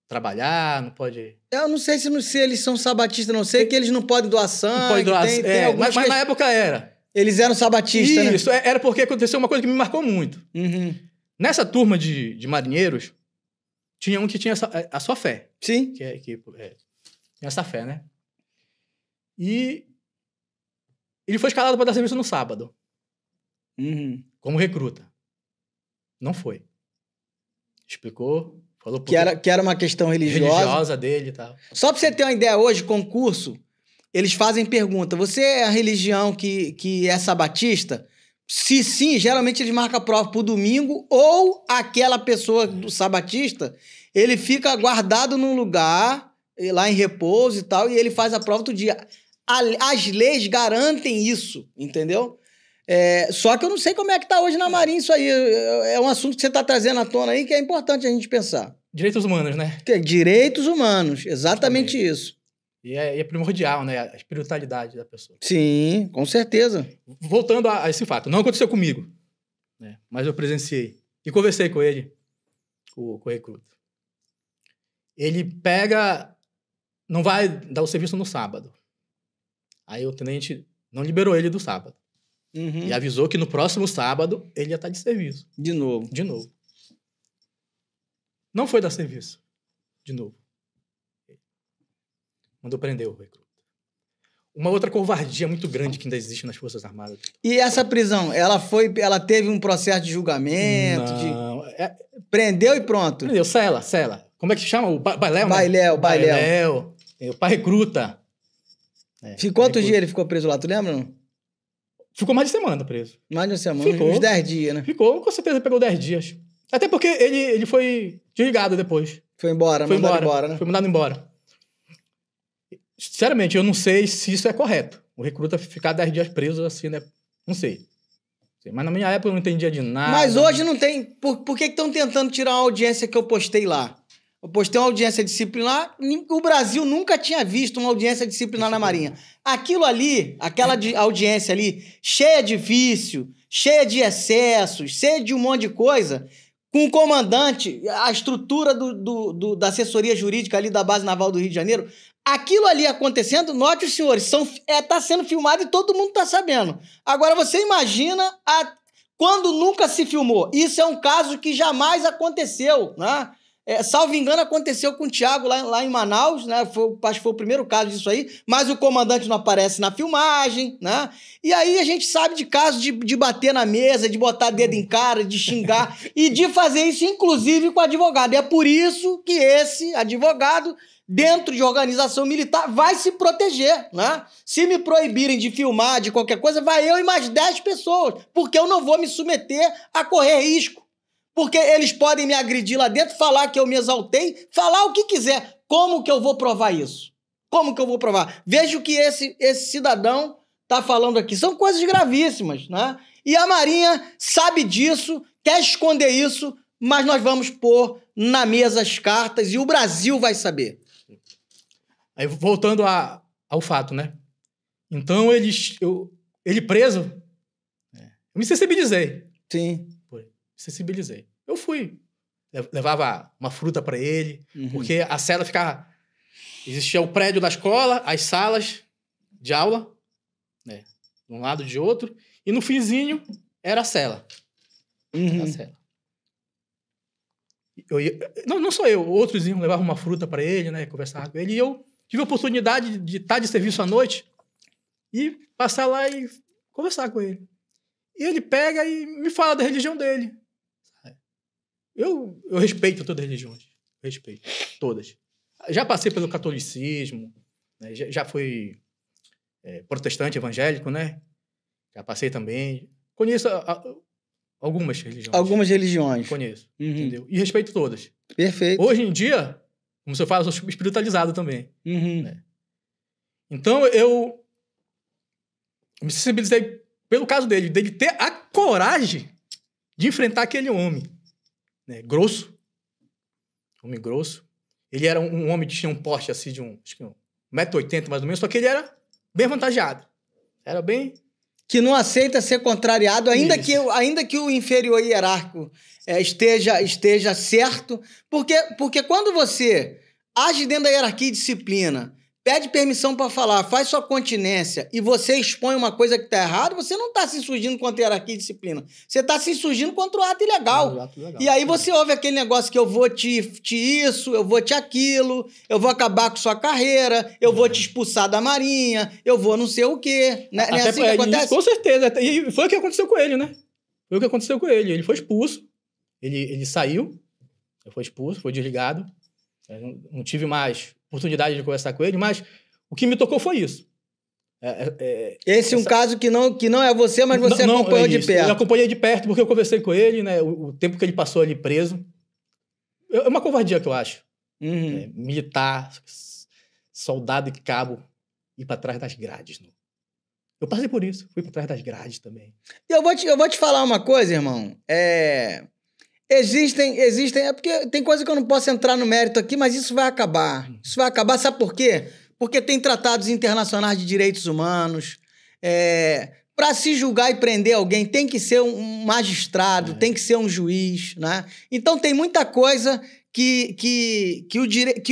trabalhar, não pode... Eu não sei se eles são sabatistas, não sei que eles não podem doar sangue. Não pode doar... Tem algumas mas na época era. Eles eram sabatistas, né? Isso, era porque aconteceu uma coisa que me marcou muito. Uhum. Nessa turma de marinheiros, tinha um que tinha a sua fé. Sim. Que tinha essa fé, né? E ele foi escalado para dar serviço no sábado. Uhum. Como recruta. Não foi. Explicou, falou que era uma questão religiosa dele e tal. Só pra você ter uma ideia, hoje, concurso, eles fazem pergunta: você é a religião que é sabatista? Se sim, geralmente eles marcam a prova pro domingo, ou aquela pessoa do sabatista, ele fica guardado num lugar, lá em repouso e tal, e ele faz a prova outro dia. As leis garantem isso, entendeu? Só que eu não sei como é que tá hoje na Marinha isso aí. É um assunto que você tá trazendo à tona aí que é importante a gente pensar. Direitos humanos, né? Direitos humanos, exatamente isso. E é primordial, né? A espiritualidade da pessoa. Sim, com certeza. Voltando a esse fato, não aconteceu comigo, né? Mas eu presenciei. E conversei com ele, com o recruta. Ele não vai dar o serviço no sábado. Aí o tenente não liberou ele do sábado. Uhum. E avisou que no próximo sábado ele ia estar de serviço. De novo. Não foi dar serviço. De novo. Mandou prender o recruta. Uma outra covardia muito grande que ainda existe nas Forças Armadas. E essa prisão, ela teve um processo de julgamento? Não. Prendeu e pronto. Prendeu, cela. Como é que chama? O Bailéu, né? Bailéu. O pai recruta. Ficou quantos dias ele ficou preso lá, tu lembra? Não? Ficou mais de semana preso. Mais de uma semana, uns 10 dias, né? Ficou, com certeza pegou 10 dias. Até porque ele foi desligado depois. Foi embora, mandado embora, né? Foi mandado embora. Sinceramente, eu não sei se isso é correto. O recruta ficar 10 dias preso assim, né? Não sei. Mas na minha época eu não entendia de nada. Mas hoje não tem... Por que estão tentando tirar uma audiência que eu postei lá? Eu postei uma audiência disciplinar, o Brasil nunca tinha visto uma audiência disciplinar na Marinha. Aquilo ali, aquela audiência ali, cheia de vício, cheia de excessos, cheia de um monte de coisa, com o comandante, a estrutura da assessoria jurídica ali da Base Naval do Rio de Janeiro, aquilo ali acontecendo, note os senhores, tá sendo filmado e todo mundo tá sabendo. Agora você imagina quando nunca se filmou. Isso é um caso que jamais aconteceu, né? Salvo engano, aconteceu com o Thiago lá em Manaus, né? Acho que foi o primeiro caso disso aí, mas o comandante não aparece na filmagem, né? E aí a gente sabe de casos de bater na mesa, de botar dedo em cara, de xingar e de fazer isso, inclusive, com o advogado. E é por isso que esse advogado, dentro de organização militar, vai se proteger, né? Se me proibirem de filmar, de qualquer coisa, vai eu e mais 10 pessoas, porque eu não vou me submeter a correr risco. Porque eles podem me agredir lá dentro, falar que eu me exaltei, falar o que quiser. Como que eu vou provar isso? Como que eu vou provar? Veja o que esse cidadão está falando aqui. São coisas gravíssimas, né? E a Marinha sabe disso, quer esconder isso, mas nós vamos pôr na mesa as cartas e o Brasil vai saber. Aí, voltando ao fato, né? Então, ele preso, eu me sensibilizei. Sim. Sensibilizei. Eu fui. Levava uma fruta para ele, porque a cela ficava... Existia o prédio da escola, as salas de aula, né? De um lado e de outro, e no finzinho era a cela. Era a cela. Não só eu, outros iam, levavam uma fruta para ele, né? Conversar com ele, e eu tive a oportunidade de estar de serviço à noite e passar lá e conversar com ele. E ele pega e me fala da religião dele. Eu respeito todas as religiões. Respeito. Todas. Já passei pelo catolicismo, né? Já fui protestante, evangélico, né? Já passei também. Conheço algumas religiões. Algumas religiões. Conheço, entendeu? E respeito todas. Perfeito. Hoje em dia, como você fala, eu sou espiritualizado também. Né? Então, eu me sensibilizei pelo caso dele ter a coragem de enfrentar aquele homem. Né? Grosso. Homem grosso. Ele era um homem que tinha um porte assim de acho que 1,80 m mais ou menos, só que ele era bem avantajado. Era bem... Que não aceita ser contrariado, ainda que o inferior hierárquico esteja certo, porque quando você age dentro da hierarquia e disciplina, pede permissão para falar, faz sua continência e você expõe uma coisa que está errada, você não está se insurgindo contra a hierarquia e disciplina. Você está se insurgindo contra o ato ilegal. E aí você ouve aquele negócio que eu vou te isso, eu vou te aquilo, eu vou acabar com sua carreira, eu vou te expulsar da marinha, eu vou não sei o quê. Não é assim que acontece? Isso, com certeza. E foi o que aconteceu com ele, né? Foi o que aconteceu com ele. Ele foi expulso, ele saiu, foi expulso, foi desligado. Eu não tive mais oportunidade de conversar com ele, mas o que me tocou foi isso. Esse é um caso que não é você, mas você acompanhou de perto. Eu acompanhei de perto porque eu conversei com ele, né? O tempo que ele passou ali preso. É uma covardia que eu acho. Uhum. Militar, soldado e cabo, ir para trás das grades. Não. Eu passei por isso, fui para trás das grades também. Eu vou te falar uma coisa, irmão. Existem, é porque tem coisa que eu não posso entrar no mérito aqui, mas isso vai acabar. Isso vai acabar, sabe por quê? Porque tem tratados internacionais de direitos humanos. Para se julgar e prender alguém, tem que ser um magistrado, tem que ser um juiz, né? Então tem muita coisa que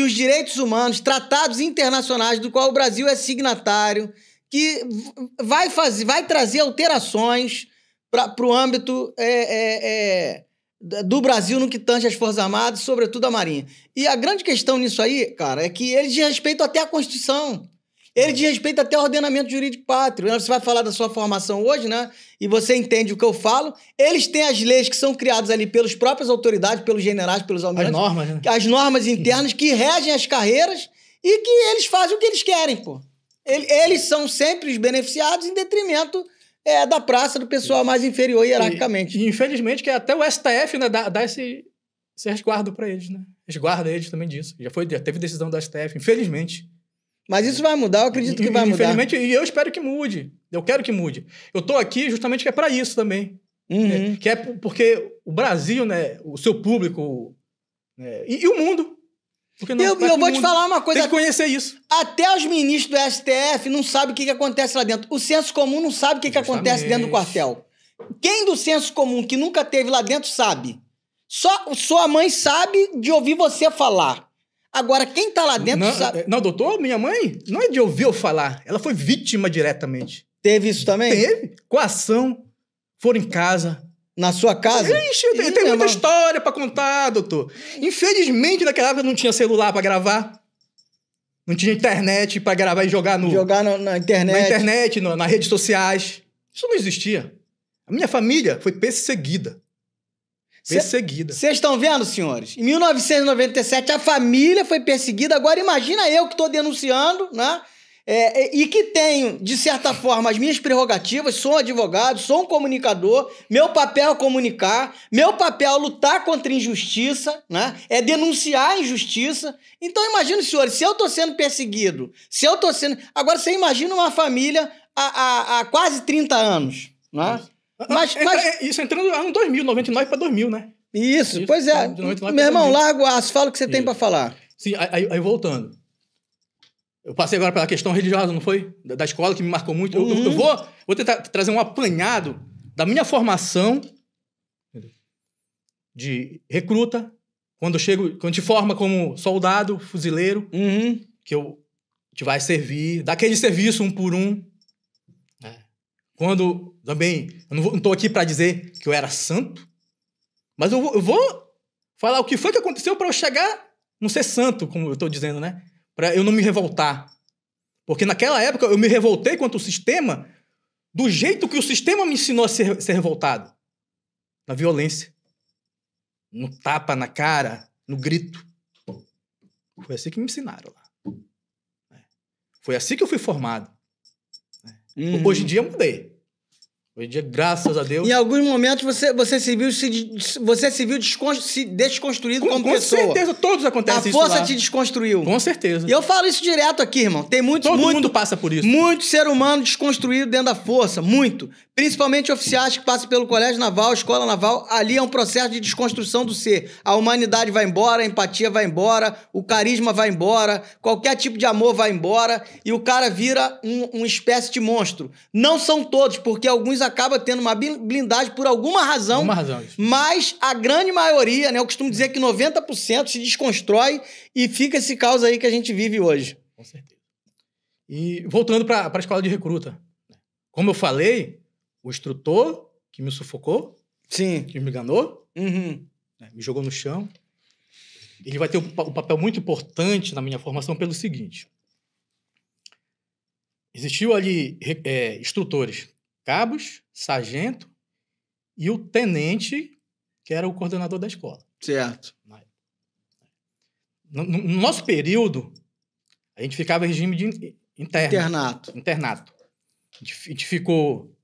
os direitos humanos, tratados internacionais, do qual o Brasil é signatário, que vai trazer alterações para o âmbito do Brasil no que tange às Forças Armadas, sobretudo a Marinha. E a grande questão nisso aí, cara, é que eles respeitam até a Constituição. Eles respeitam até o ordenamento jurídico pátrio. Você vai falar da sua formação hoje, né? E você entende o que eu falo. Eles têm as leis que são criadas ali pelas próprias autoridades, pelos generais, pelos almirantes. As normas, né? As normas internas que regem as carreiras e que eles fazem o que eles querem, pô. Eles são sempre os beneficiados em detrimento da praça do pessoal mais inferior hierarquicamente. E infelizmente, que até o STF, né, dá esse resguardo para eles, né? Resguarda eles também disso. Já teve decisão do STF, infelizmente. Mas isso vai mudar, eu acredito que vai mudar. Infelizmente, e eu espero que mude. Eu quero que mude. Eu tô aqui justamente que é para isso também. Uhum. Que é porque o Brasil, né, o seu público, né, e o mundo. Porque não, eu vou te falar uma coisa. Tem que conhecer isso. Até os ministros do STF não sabem o que acontece lá dentro. O senso comum não sabe o que acontece dentro do quartel. Quem do senso comum que nunca teve lá dentro sabe. Só sua mãe sabe de ouvir você falar. Agora, quem tá lá dentro sabe... Não, doutor, minha mãe não é de ouvir eu falar. Ela foi vítima diretamente. Teve isso também? Teve. Coação. Foram em casa. Na sua casa? Ixi, tem muita história pra contar, doutor. Infelizmente, naquela época não tinha celular pra gravar. Não tinha internet pra gravar e jogar na internet. Na internet, nas redes sociais. Isso não existia. A minha família foi perseguida. Perseguida. Vocês estão vendo, senhores? Em 1997, a família foi perseguida. Agora, imagina eu que estou denunciando, né? E que tenho, de certa forma, as minhas prerrogativas, sou um advogado, sou um comunicador, meu papel é comunicar, meu papel é lutar contra a injustiça, né? É denunciar a injustiça. Então, imagina, senhores, se eu estou sendo perseguido, se eu estou sendo... Agora, você imagina uma família há quase 30 anos, né? Mas... Isso entrando no ano 2000, 99 para 2000, né? Isso, pois é. Meu irmão, larga o aço, fala o que você tem para falar. Sim, aí voltando. Eu passei agora pela questão religiosa, não foi? Da escola, que me marcou muito. Eu vou tentar trazer um apanhado da minha formação de recruta, quando te forma como soldado, fuzileiro, que a gente vai servir, dá aquele serviço um por um. Quando também, eu não estou aqui para dizer que eu era santo, mas eu vou falar o que foi que aconteceu para eu chegar, não ser santo, como eu estou dizendo, né? Para eu não me revoltar. Porque naquela época eu me revoltei contra o sistema do jeito que o sistema me ensinou a ser revoltado. Na violência. No tapa na cara, no grito. Foi assim que me ensinaram lá. Foi assim que eu fui formado. Hoje em dia eu mudei. Hoje em dia, graças a Deus... Em alguns momentos, você se viu desconstruído como pessoa. Com certeza, todos acontecem isso lá. A força te desconstruiu. Com certeza. E eu falo isso direto aqui, irmão. Tem Todo mundo passa por isso. Muito ser humano desconstruído dentro da força, muito. Principalmente oficiais que passam pelo colégio naval, escola naval. Ali é um processo de desconstrução do ser. A humanidade vai embora, a empatia vai embora, o carisma vai embora, qualquer tipo de amor vai embora e o cara vira uma espécie de monstro. Não são todos, porque alguns acabam tendo uma blindagem por alguma razão. Mas a grande maioria, né? Eu costumo dizer que 90% se desconstrói e fica esse caos aí que a gente vive hoje. Com certeza. E voltando para a escola de recruta. Como eu falei, o instrutor que me sufocou, sim, que me enganou, uhum, me jogou no chão, ele vai ter um papel muito importante na minha formação pelo seguinte. Existiu ali instrutores, cabos, sargento e o tenente, que era o coordenador da escola. Certo. No nosso período, a gente ficava em regime de internato. A gente ficou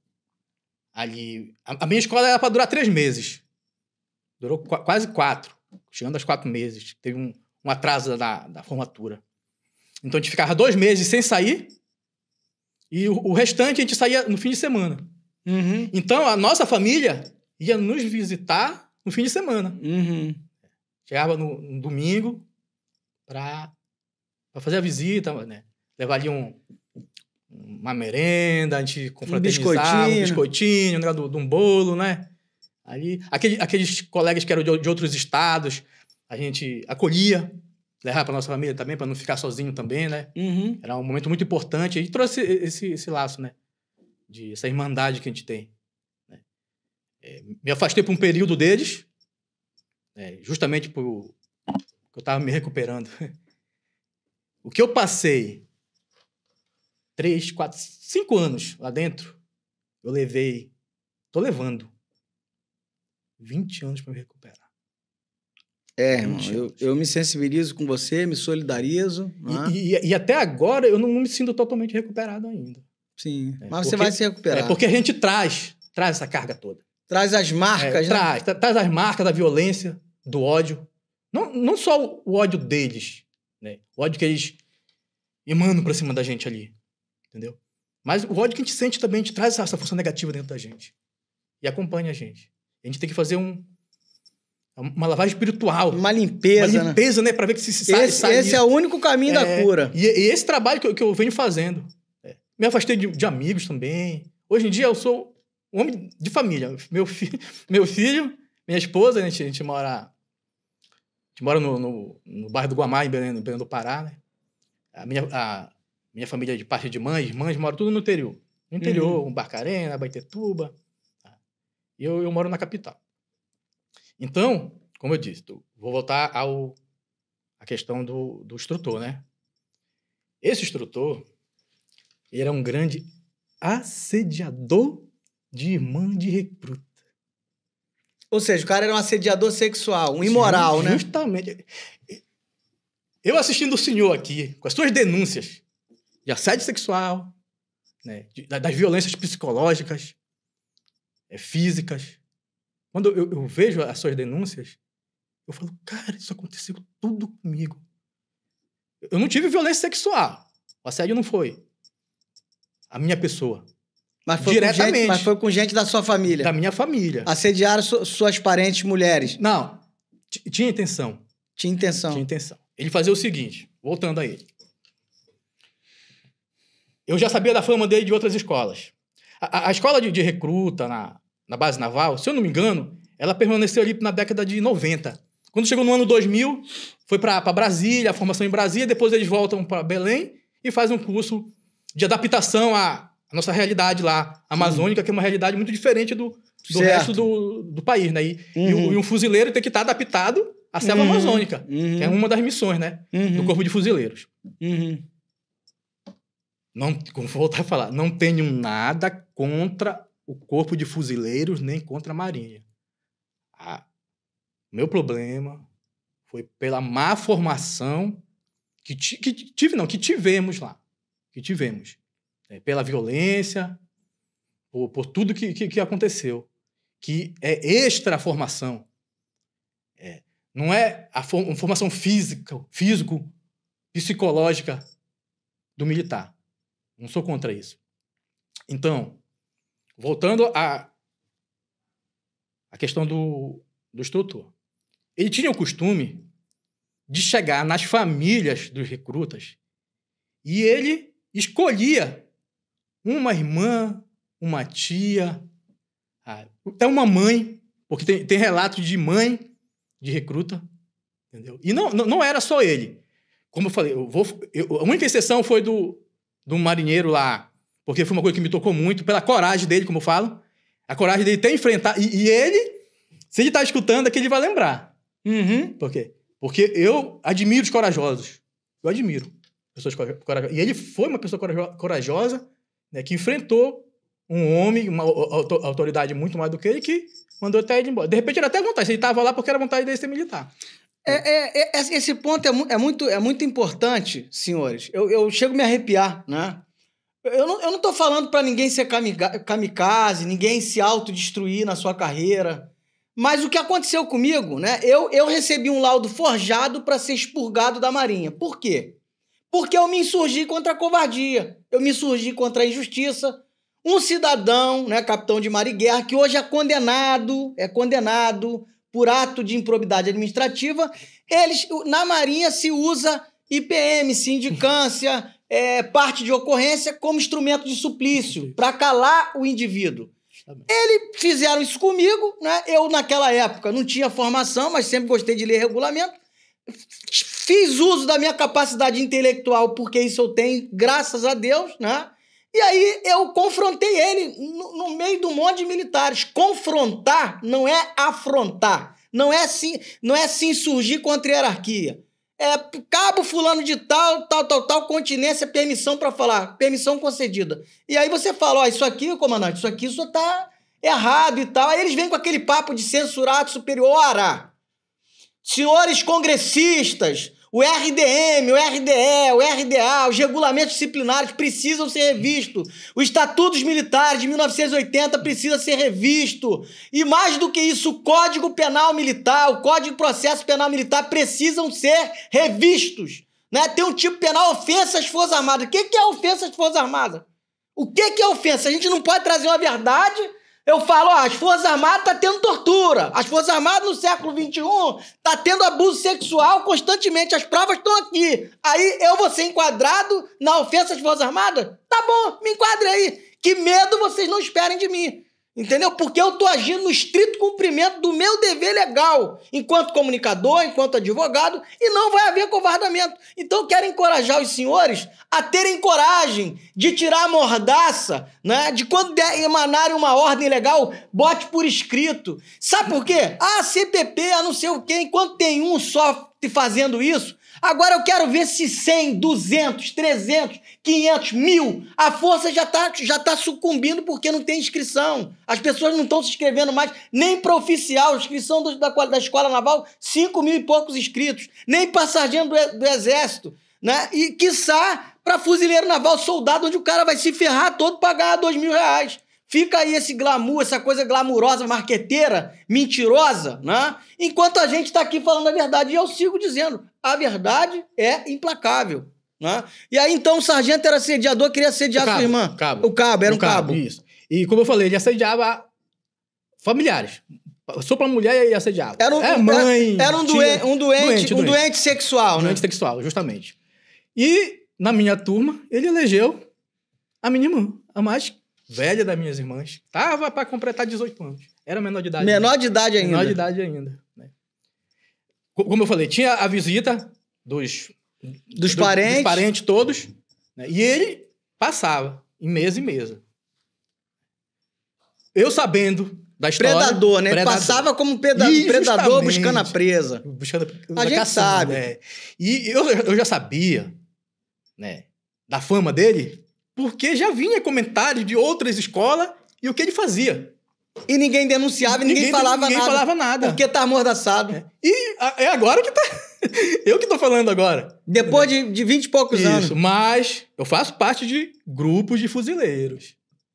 ali... A minha escola era para durar 3 meses. Durou quase 4. Chegando aos 4 meses. Teve um atraso da formatura. Então, a gente ficava 2 meses sem sair e o restante a gente saía no fim de semana. Uhum. Então, a nossa família ia nos visitar no fim de semana. Uhum. Chegava no domingo para fazer a visita, né? Levar ali uma merenda, a gente confraternizava, um biscoitinho, de um bolo, né? Ali, aqueles colegas que eram de outros estados, a gente acolhia, levava para nossa família também, para não ficar sozinho também, né? Uhum. Era um momento muito importante. E trouxe esse laço, né? Essa irmandade que a gente tem. Né? Me afastei por um período deles, justamente porque eu estava me recuperando. O que eu passei 3, 4, 5 anos lá dentro, tô levando 20 anos para me recuperar. Irmão, eu me sensibilizo com você, me solidarizo. E até agora eu não me sinto totalmente recuperado ainda. Sim, mas você vai se recuperar. Porque a gente traz essa carga toda. Traz as marcas, né? Traz as marcas da violência, do ódio. Não só o ódio deles, né? O ódio que eles emanam pra cima da gente ali. Entendeu? Mas o ódio que a gente sente também, a gente traz essa força negativa dentro da gente. E acompanha a gente. A gente tem que fazer uma lavagem espiritual. Uma limpeza, né? Pra ver que se sai esse é o único caminho da cura. E esse trabalho que eu venho fazendo. Me afastei de amigos também. Hoje em dia eu sou um homem de família. Meu filho, minha esposa, a gente mora no bairro do Guamá, em Belém do Pará, né? A minha família de parte de mães, irmãs, moram tudo no interior. No interior, Barcarena, Abaetetuba. Tá? E eu moro na capital. Então, como eu disse, vou voltar à questão do instrutor, né? Esse instrutor, ele era um grande assediador de irmã de recruta. Ou seja, o cara era um assediador sexual, um imoral, né? Justamente. Eu assistindo o senhor aqui, com as suas denúncias de assédio sexual, né, das violências psicológicas, físicas, quando eu vejo as suas denúncias, eu falo, cara, isso aconteceu tudo comigo. Eu não tive violência sexual. O assédio não foi a minha pessoa. Mas foi com gente da sua família. Da minha família. Assediaram suas parentes mulheres. Não. Tinha intenção. Tinha intenção. Ele fazia o seguinte, voltando a ele. Eu já sabia da fama dele de outras escolas. A escola de recruta na base naval, se eu não me engano, ela permaneceu ali na década de 90. Quando chegou no ano 2000, foi para Brasília, a formação em Brasília, depois eles voltam para Belém e fazem um curso de adaptação à nossa realidade lá, amazônica, que é uma realidade muito diferente do resto do país, né? E um fuzileiro tem que estar adaptado à selva amazônica, que é uma das missões, né? Do Corpo de Fuzileiros. Não, como vou voltar a falar, não tenho nada contra o Corpo de Fuzileiros, nem contra a Marinha. Meu problema foi pela má formação que tivemos lá. Pela violência, por tudo que aconteceu, que é extra formação. Não é a formação físico-psicológica do militar. Não sou contra isso. Então, voltando à questão do instrutor. Ele tinha o costume de chegar nas famílias dos recrutas e ele escolhia uma irmã, uma tia, até uma mãe, porque tem relato de mãe de recruta, entendeu? E não era só ele. Como eu falei, a única exceção foi do marinheiro lá, porque foi uma coisa que me tocou muito, pela coragem dele, como eu falo, a coragem dele ter enfrentado, e ele, se ele está escutando, é que ele vai lembrar. Por quê? Porque eu admiro os corajosos. Eu admiro pessoas corajosas. E ele foi uma pessoa corajosa, né, que enfrentou um homem, uma autoridade muito mais do que ele, que mandou até ele embora. De repente, era até vontade. Ele estava lá porque era vontade dele ser militar. Esse ponto é muito importante, senhores. Eu chego a me arrepiar, né? Eu não estou falando para ninguém ser kamikaze, ninguém se autodestruir na sua carreira. Mas o que aconteceu comigo, né? Eu recebi um laudo forjado para ser expurgado da Marinha. Por quê? Porque eu me insurgi contra a covardia. Eu me insurgi contra a injustiça. Um cidadão, né, capitão de mar e guerra, que hoje é condenado por ato de improbidade administrativa. Na Marinha se usa IPM, sindicância, parte de ocorrência como instrumento de suplício para calar o indivíduo. Eles fizeram isso comigo, né? Eu, naquela época, não tinha formação, mas sempre gostei de ler regulamento. Fiz uso da minha capacidade intelectual, porque isso eu tenho, graças a Deus, né? E aí eu confrontei ele no meio de um monte de militares. Confrontar não é afrontar. Não é se insurgir contra a hierarquia. Cabo fulano de tal, continência, permissão para falar, permissão concedida. E aí você fala, isso aqui, comandante, isso tá errado e tal. Aí eles vêm com aquele papo de censurado superior. Ora, senhores congressistas, o RDM, o RDE, o RDA, os regulamentos disciplinares precisam ser revistos. O Estatuto dos Militares de 1980 precisa ser revisto. E mais do que isso, o Código Penal Militar, o Código de Processo Penal Militar precisam ser revistos. Né? Tem um tipo penal, ofensa às Forças Armadas. O que é ofensa às Forças Armadas? O que é ofensa? A gente não pode trazer uma verdade. Eu falo, as Forças Armadas estão tendo tortura. As Forças Armadas no século XXI estão tendo abuso sexual constantemente. As provas estão aqui. Aí eu vou ser enquadrado na ofensa às Forças Armadas? Tá bom, me enquadre aí. Que medo vocês não esperem de mim. Entendeu? Porque eu estou agindo no estrito cumprimento do meu dever legal, enquanto comunicador, enquanto advogado, e não vai haver covardamento. Então eu quero encorajar os senhores a terem coragem de tirar a mordaça, né? De quando emanarem uma ordem legal, bote por escrito. Sabe por quê? CPP, não sei o quê, enquanto tem um só fazendo isso, agora eu quero ver se 100, 200, 300, 500, 1000, a força já tá sucumbindo porque não tem inscrição. As pessoas não estão se inscrevendo mais, nem para oficial, inscrição da Escola Naval, 5 mil e poucos inscritos, nem para sargento do Exército, né? E, quiçá, para fuzileiro naval, soldado, onde o cara vai se ferrar todo para ganhar R$2.000. Fica aí esse glamour, essa coisa glamurosa, marqueteira, mentirosa, né? Enquanto a gente está aqui falando a verdade. E eu sigo dizendo, a verdade é implacável, né? E aí, então, o sargento era assediador, queria assediar sua irmã. Cabo. O cabo, era um cabo. Isso. E, como eu falei, ele assediava familiares. Só pra mulher, ele assediava. Era um doente sexual, né? Doente sexual, justamente. E, na minha turma, ele elegeu a minha irmã, a mais velha das minhas irmãs. Tava para completar 18 anos. Era menor de idade. Menor de idade ainda. Menor de idade ainda. Né? Como eu falei, tinha a visita dos parentes todos, né? E ele passava em mesa em mesa. Eu sabendo da história... Predador, né? Predador. Passava como predador buscando a presa. A gente sabe. Né? E eu já sabia, né, da fama dele, porque já vinha comentários de outras escolas e o que ele fazia. E ninguém denunciava e ninguém falava nada. Porque tá amordaçado. E é agora que tá... Eu que tô falando agora. Depois de 20 e poucos anos. Isso, mas eu faço parte de grupos de fuzileiros.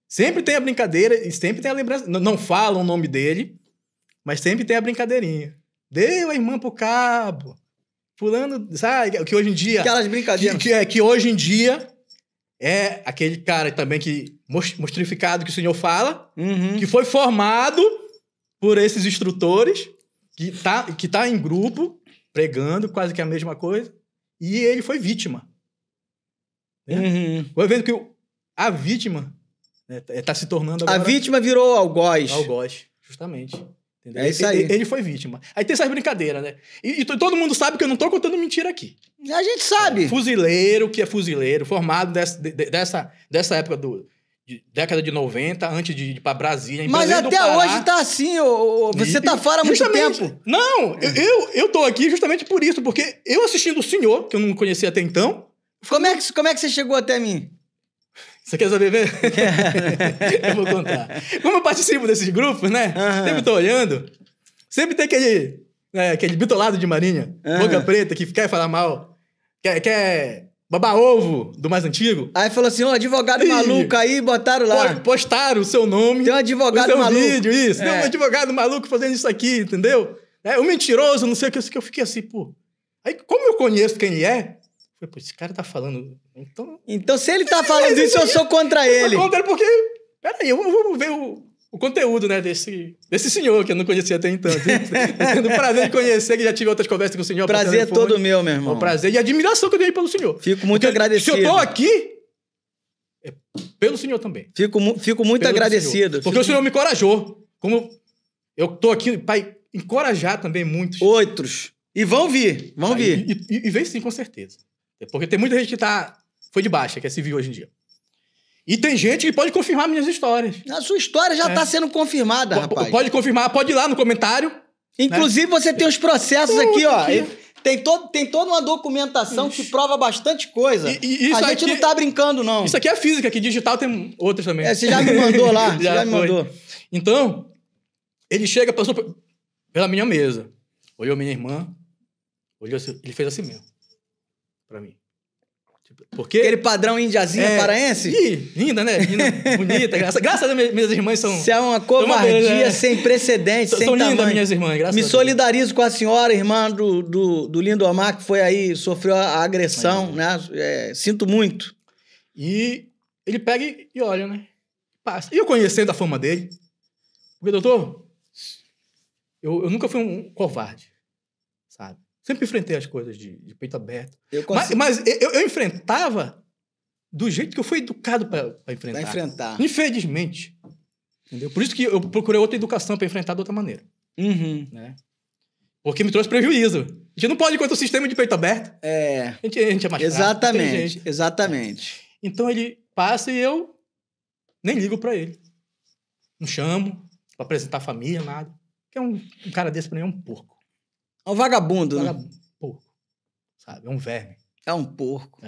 Sempre tem a brincadeira e sempre tem a lembrança. Não falam o nome dele, mas sempre tem a brincadeirinha. Deu a irmã pro cabo. Fulano, sabe? Que hoje em dia... Aquelas brincadeiras. Que hoje em dia é aquele cara também que... Mostrificado que o senhor fala, que foi formado por esses instrutores, que tá em grupo, pregando quase que a mesma coisa, e ele foi vítima. Né? Foi vendo que a vítima tá se tornando agora... A vítima virou algoz. Algoz, justamente. Entendeu? É isso aí. Ele foi vítima. Aí tem essas brincadeiras, né? E todo mundo sabe que eu não tô contando mentira aqui. A gente sabe. Fuzileiro, que é fuzileiro, formado dessa época década de 90, antes de ir pra Brasília. Mas até hoje tá assim, você tá fora há muito tempo. Não, eu tô aqui justamente por isso, porque eu assistindo o senhor, que eu não conhecia até então... Como é que você chegou até mim? Você quer saber mesmo? Eu vou contar. Como eu participo desses grupos, né? Sempre tô olhando. Sempre tem aquele bitolado de marinha, boca preta, que quer falar mal. Quer babar ovo do mais antigo. Aí falou assim, advogado maluco aí, botaram lá. Postaram o seu nome. Tem um advogado maluco. Vídeo, isso. Tem um advogado maluco fazendo isso aqui, entendeu? O mentiroso, não sei o que eu fiquei assim, pô. Aí, como eu conheço quem ele é, eu falei, pô, esse cara tá falando... Então, se ele tá falando isso, eu sou contra ele. Eu sou contra ele porque... Peraí, eu vou ver o conteúdo, né, desse senhor que eu não conhecia até então. Tendo o prazer de conhecer, que já tive outras conversas com o senhor. Prazer é todo meu, meu irmão. O prazer e a admiração que eu tenho pelo senhor. Fico muito agradecido. Se eu tô aqui, é pelo senhor também. Fico muito agradecido. Porque o senhor me encorajou. Como eu tô aqui para encorajar também muitos. Outros. E vão vir, vir. E vem sim, com certeza. Porque tem muita gente que foi de baixa, que é civil hoje em dia. E tem gente que pode confirmar minhas histórias. A sua história já tá sendo confirmada, rapaz. Pode confirmar, pode ir lá no comentário. Inclusive, você tem os processos aqui, ó. Tem toda uma documentação que prova bastante coisa. A gente não tá brincando, não. Isso aqui é física, que digital tem outras também. Você já me mandou lá. já me mandou. Então, ele chega, passou pela minha mesa. Olhou minha irmã. Olhou assim, ele fez assim mesmo. Pra mim. Porque... Aquele padrão indiazinha paraense? Linda, né? Linda, bonita. Graças a Deus, minhas irmãs são... Isso é uma covardia sem precedentes, sem tamanho. São lindas minhas irmãs, graças a Deus. Me solidarizo com a senhora, irmã do Lindomar, que foi aí, sofreu a agressão, né? Sinto muito. E ele pega e olha, né? Passa. E eu conhecendo a fama dele, porque, doutor, eu nunca fui um covarde, sabe? Sempre enfrentei as coisas de peito aberto. Mas eu enfrentava do jeito que eu fui educado para enfrentar. Para enfrentar. Infelizmente. Entendeu? Por isso que eu procurei outra educação para enfrentar de outra maneira. Né? Porque me trouxe prejuízo. A gente não pode ir contra o sistema de peito aberto. A gente é mais Exatamente, exatamente. Então ele passa e eu nem ligo para ele. Não chamo para apresentar a família, nada. Porque um cara desse para mim é um porco. É um vagabundo, né? Porco. Sabe? É um verme. É um porco.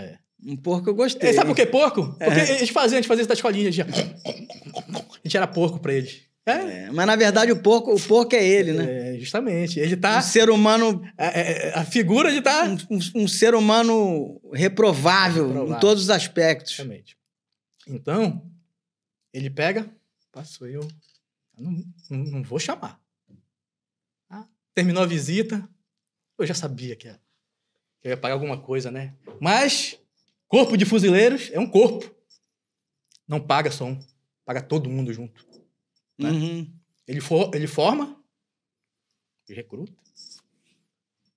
Um porco eu gostei. Sabe por que porco? Porque a gente fazia isso da escolinha. A gente era porco pra eles. Mas na verdade o porco é ele, né? Justamente. Ele tá... Um ser humano... A figura de tá... Um ser humano reprovável em todos os aspectos. Exatamente. Então, ele pega... Passou eu... Não vou chamar. Terminou a visita, eu já sabia que eu ia pagar alguma coisa, né? Mas corpo de fuzileiros é um corpo. Não paga só um, paga todo mundo junto. Né? Ele forma, ele recruta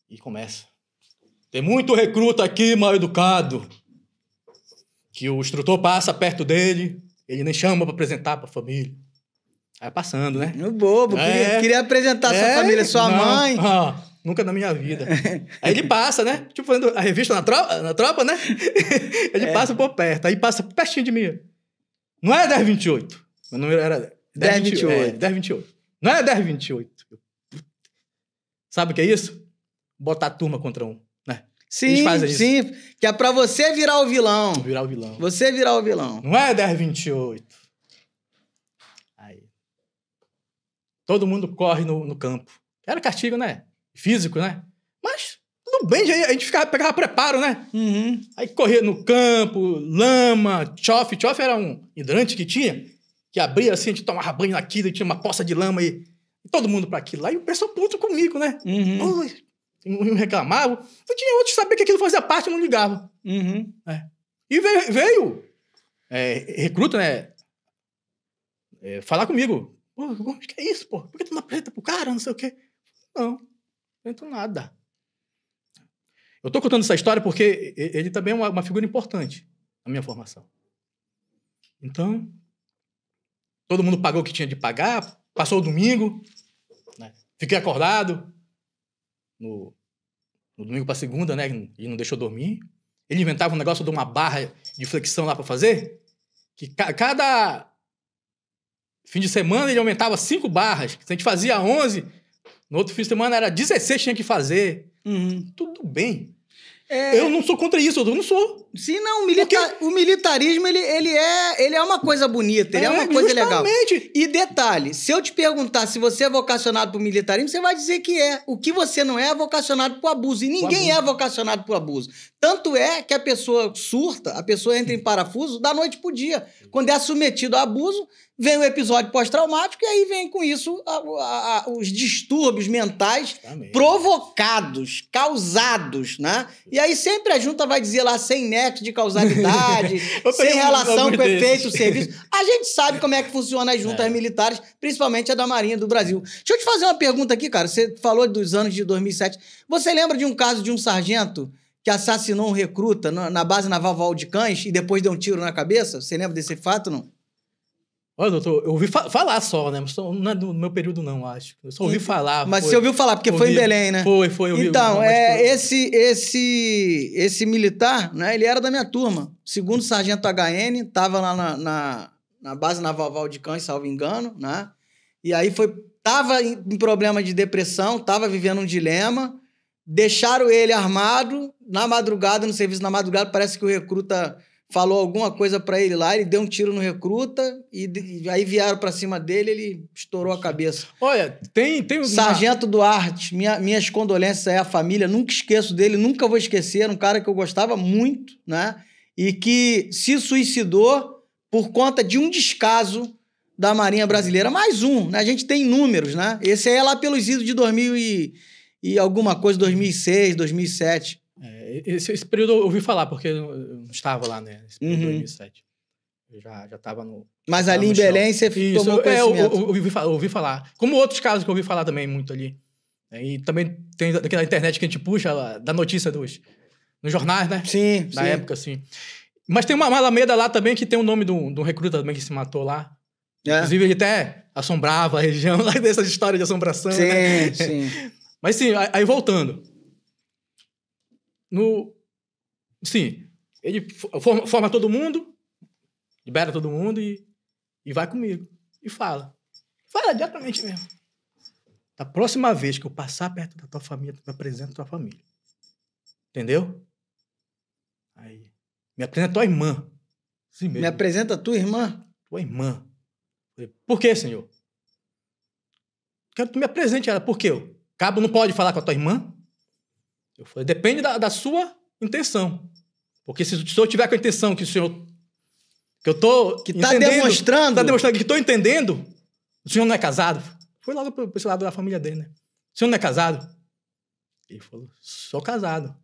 e começa. Tem muito recruta aqui mal educado, que o instrutor passa perto dele, ele nem chama para apresentar para a família. Aí passando, né? No bobo, queria apresentar sua família, sua mãe. Nunca na minha vida. Aí ele passa, né? Tipo, fazendo a revista na tropa, né? Ele passa por perto, aí passa pertinho de mim. Não é 1028. Meu número era 1028. 1028. Não é 1028. Sabe o que é isso? Botar a turma contra um, né? Sim, sim. Que é pra você virar o vilão. Virar o vilão. Você virar o vilão. Não é 1028. Todo mundo corre no campo. Era castigo, né? Físico, né? Mas tudo bem, a gente pegava preparo, né? Aí corria no campo, lama, chofe. Chofe era um hidrante que tinha, que abria assim, a gente tomava banho naquilo, e tinha uma poça de lama e todo mundo para aquilo lá. E o pessoal puto comigo, né? Não reclamavam. Eu tinha outros que sabiam que aquilo fazia parte e não ligavam. E veio recruta, né? Falar comigo. Pô, o que é isso, pô? Por que tu não apresenta pro cara? Não sei o quê. Não apresento nada. Eu tô contando essa história porque ele também é uma figura importante na minha formação. Então, todo mundo pagou o que tinha de pagar, passou o domingo, né? Fiquei acordado no domingo para segunda, né? E não deixou dormir. Ele inventava um negócio de uma barra de flexão lá para fazer, que cada fim de semana ele aumentava 5 barras. Se a gente fazia 11, no outro fim de semana era 16 que tinha que fazer. Tudo bem. Eu não sou contra isso, eu não sou. Sim, não, o militarismo, ele é uma coisa bonita, ele é uma coisa legal. E detalhe, se eu te perguntar se você é vocacionado pro militarismo, você vai dizer que é. O que você não é vocacionado pro abuso. E ninguém é vocacionado pro abuso. Tanto é que a pessoa surta, a pessoa entra em parafuso da noite pro dia. Quando é submetido a abuso, vem um episódio pós-traumático e aí vem com isso os distúrbios mentais provocados, causados, né? E aí sempre a junta vai dizer lá sem nexo de causalidade, sem relação com efeito do serviço. A gente sabe como é que funciona as juntas militares, principalmente a da Marinha do Brasil. Deixa eu te fazer uma pergunta aqui, cara. Você falou dos anos de 2007. Você lembra de um caso de um sargento que assassinou um recruta na base naval Val de Cães e depois deu um tiro na cabeça? Você lembra desse fato, não? Olha, doutor, eu ouvi falar só, né? Mas não é do meu período, não, acho. Eu só ouvi falar. Mas você ouviu falar, porque foi em Belém, né? Foi. Então, esse militar, né? Ele era da minha turma. Segundo sargento HN, estava lá na base naval Val de Cães, salvo engano, né? E aí tava em problema de depressão, tava vivendo um dilema, deixaram ele armado, na madrugada, no serviço na madrugada, parece que o recruta falou alguma coisa pra ele lá, ele deu um tiro no recruta e aí vieram pra cima dele, ele estourou a cabeça. Olha, tem Sargento Duarte, minhas condolências aí à família, nunca esqueço dele, nunca vou esquecer, era um cara que eu gostava muito, né? E que se suicidou por conta de um descaso da Marinha Brasileira. Mais um, né? A gente tem números, né? Esse aí é lá pelos idos de 2000 e alguma coisa, 2006, 2007. Esse período eu ouvi falar, porque eu não estava lá, né? Esse período de 2007. Eu já estava no... Mas ali em Belém você tomou conhecimento. Eu ouvi falar. Como outros casos que eu ouvi falar também muito ali. E também tem daquela internet que a gente puxa da notícia nos jornais, né? Sim, Na época, assim. Mas tem uma Alameda lá também que tem o nome de um recruta também que se matou lá. Inclusive, ele até assombrava a região lá dessas histórias de assombração, né? Sim. Mas sim, aí voltando. Sim, ele forma todo mundo, libera todo mundo e vai comigo. E fala. Fala diretamente mesmo. Da próxima vez que eu passar perto da tua família, tu me apresenta a tua família. Entendeu? Aí. Me apresenta a tua irmã. Assim mesmo. Me apresenta a tua irmã? Tua irmã. Por quê, senhor? Quero que tu me apresente ela. Por quê? O cabo não pode falar com a tua irmã? Eu falei, depende da sua intenção. Porque se o senhor tiver com a intenção que o senhor... Que eu tô que tá demonstrando... Tá demonstrando que estou entendendo, o senhor não é casado? Foi logo para esse lado da família dele, né? O senhor não é casado? Ele falou, sou casado.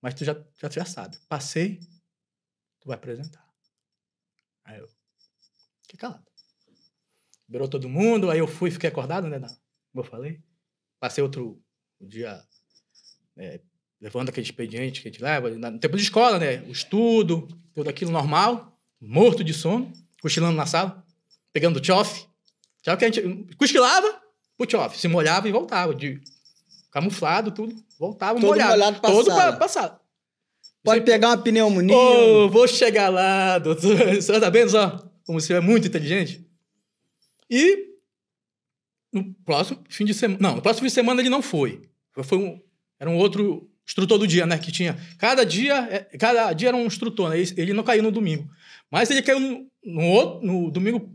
Mas tu já sabe. Passei, tu vai apresentar. Aí eu fiquei calado. Liberou todo mundo, aí eu fiquei acordado, né? Como eu falei. Passei outro dia... levando aquele expediente que a gente leva, no tempo de escola, né? O estudo, tudo aquilo normal, morto de sono, cochilando na sala, pegando tchof. Tchof que a gente cochilava, o tchof, se molhava e voltava, de camuflado, tudo, voltava todo molhado todo passado. Pode pegar uma pneumonia. Vou chegar lá, doutor. Você tá vendo só? Como você é muito inteligente. E no próximo fim de semana... Não, no próximo fim de semana ele não foi. Era um outro instrutor do dia, né? Que tinha... Cada dia era um instrutor, né? Ele não caiu no domingo. Mas ele caiu no domingo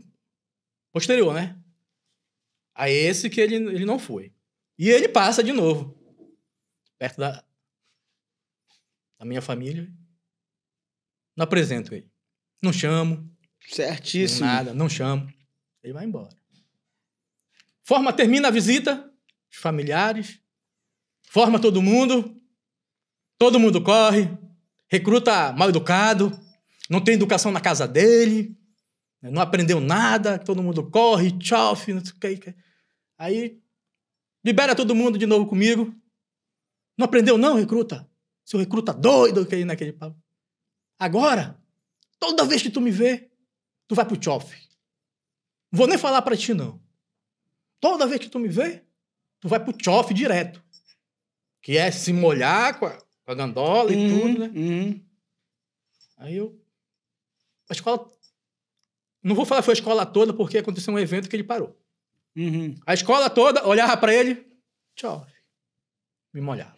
posterior, né? A esse que ele não foi. E ele passa de novo. Perto da minha família. Não apresento ele. Não chamo. Certíssimo. Nada, não chamo. Ele vai embora. Termina a visita, os familiares, forma todo mundo corre, recruta mal educado, não tem educação na casa dele, não aprendeu nada, todo mundo corre, tchof, não sei o que. Aí, libera todo mundo de novo comigo. Não aprendeu não, recruta? Seu recruta doido, que aí naquele papo. Agora, toda vez que tu me vê, tu vai pro tchof. Não vou nem falar pra ti, não. Toda vez que tu me vê, tu vai pro tchof direto. Que é se molhar com a gandola e tudo, né? Aí eu... A escola... Não vou falar que foi a escola toda, porque aconteceu um evento que ele parou. A escola toda olhava pra ele, tchau, me molhava.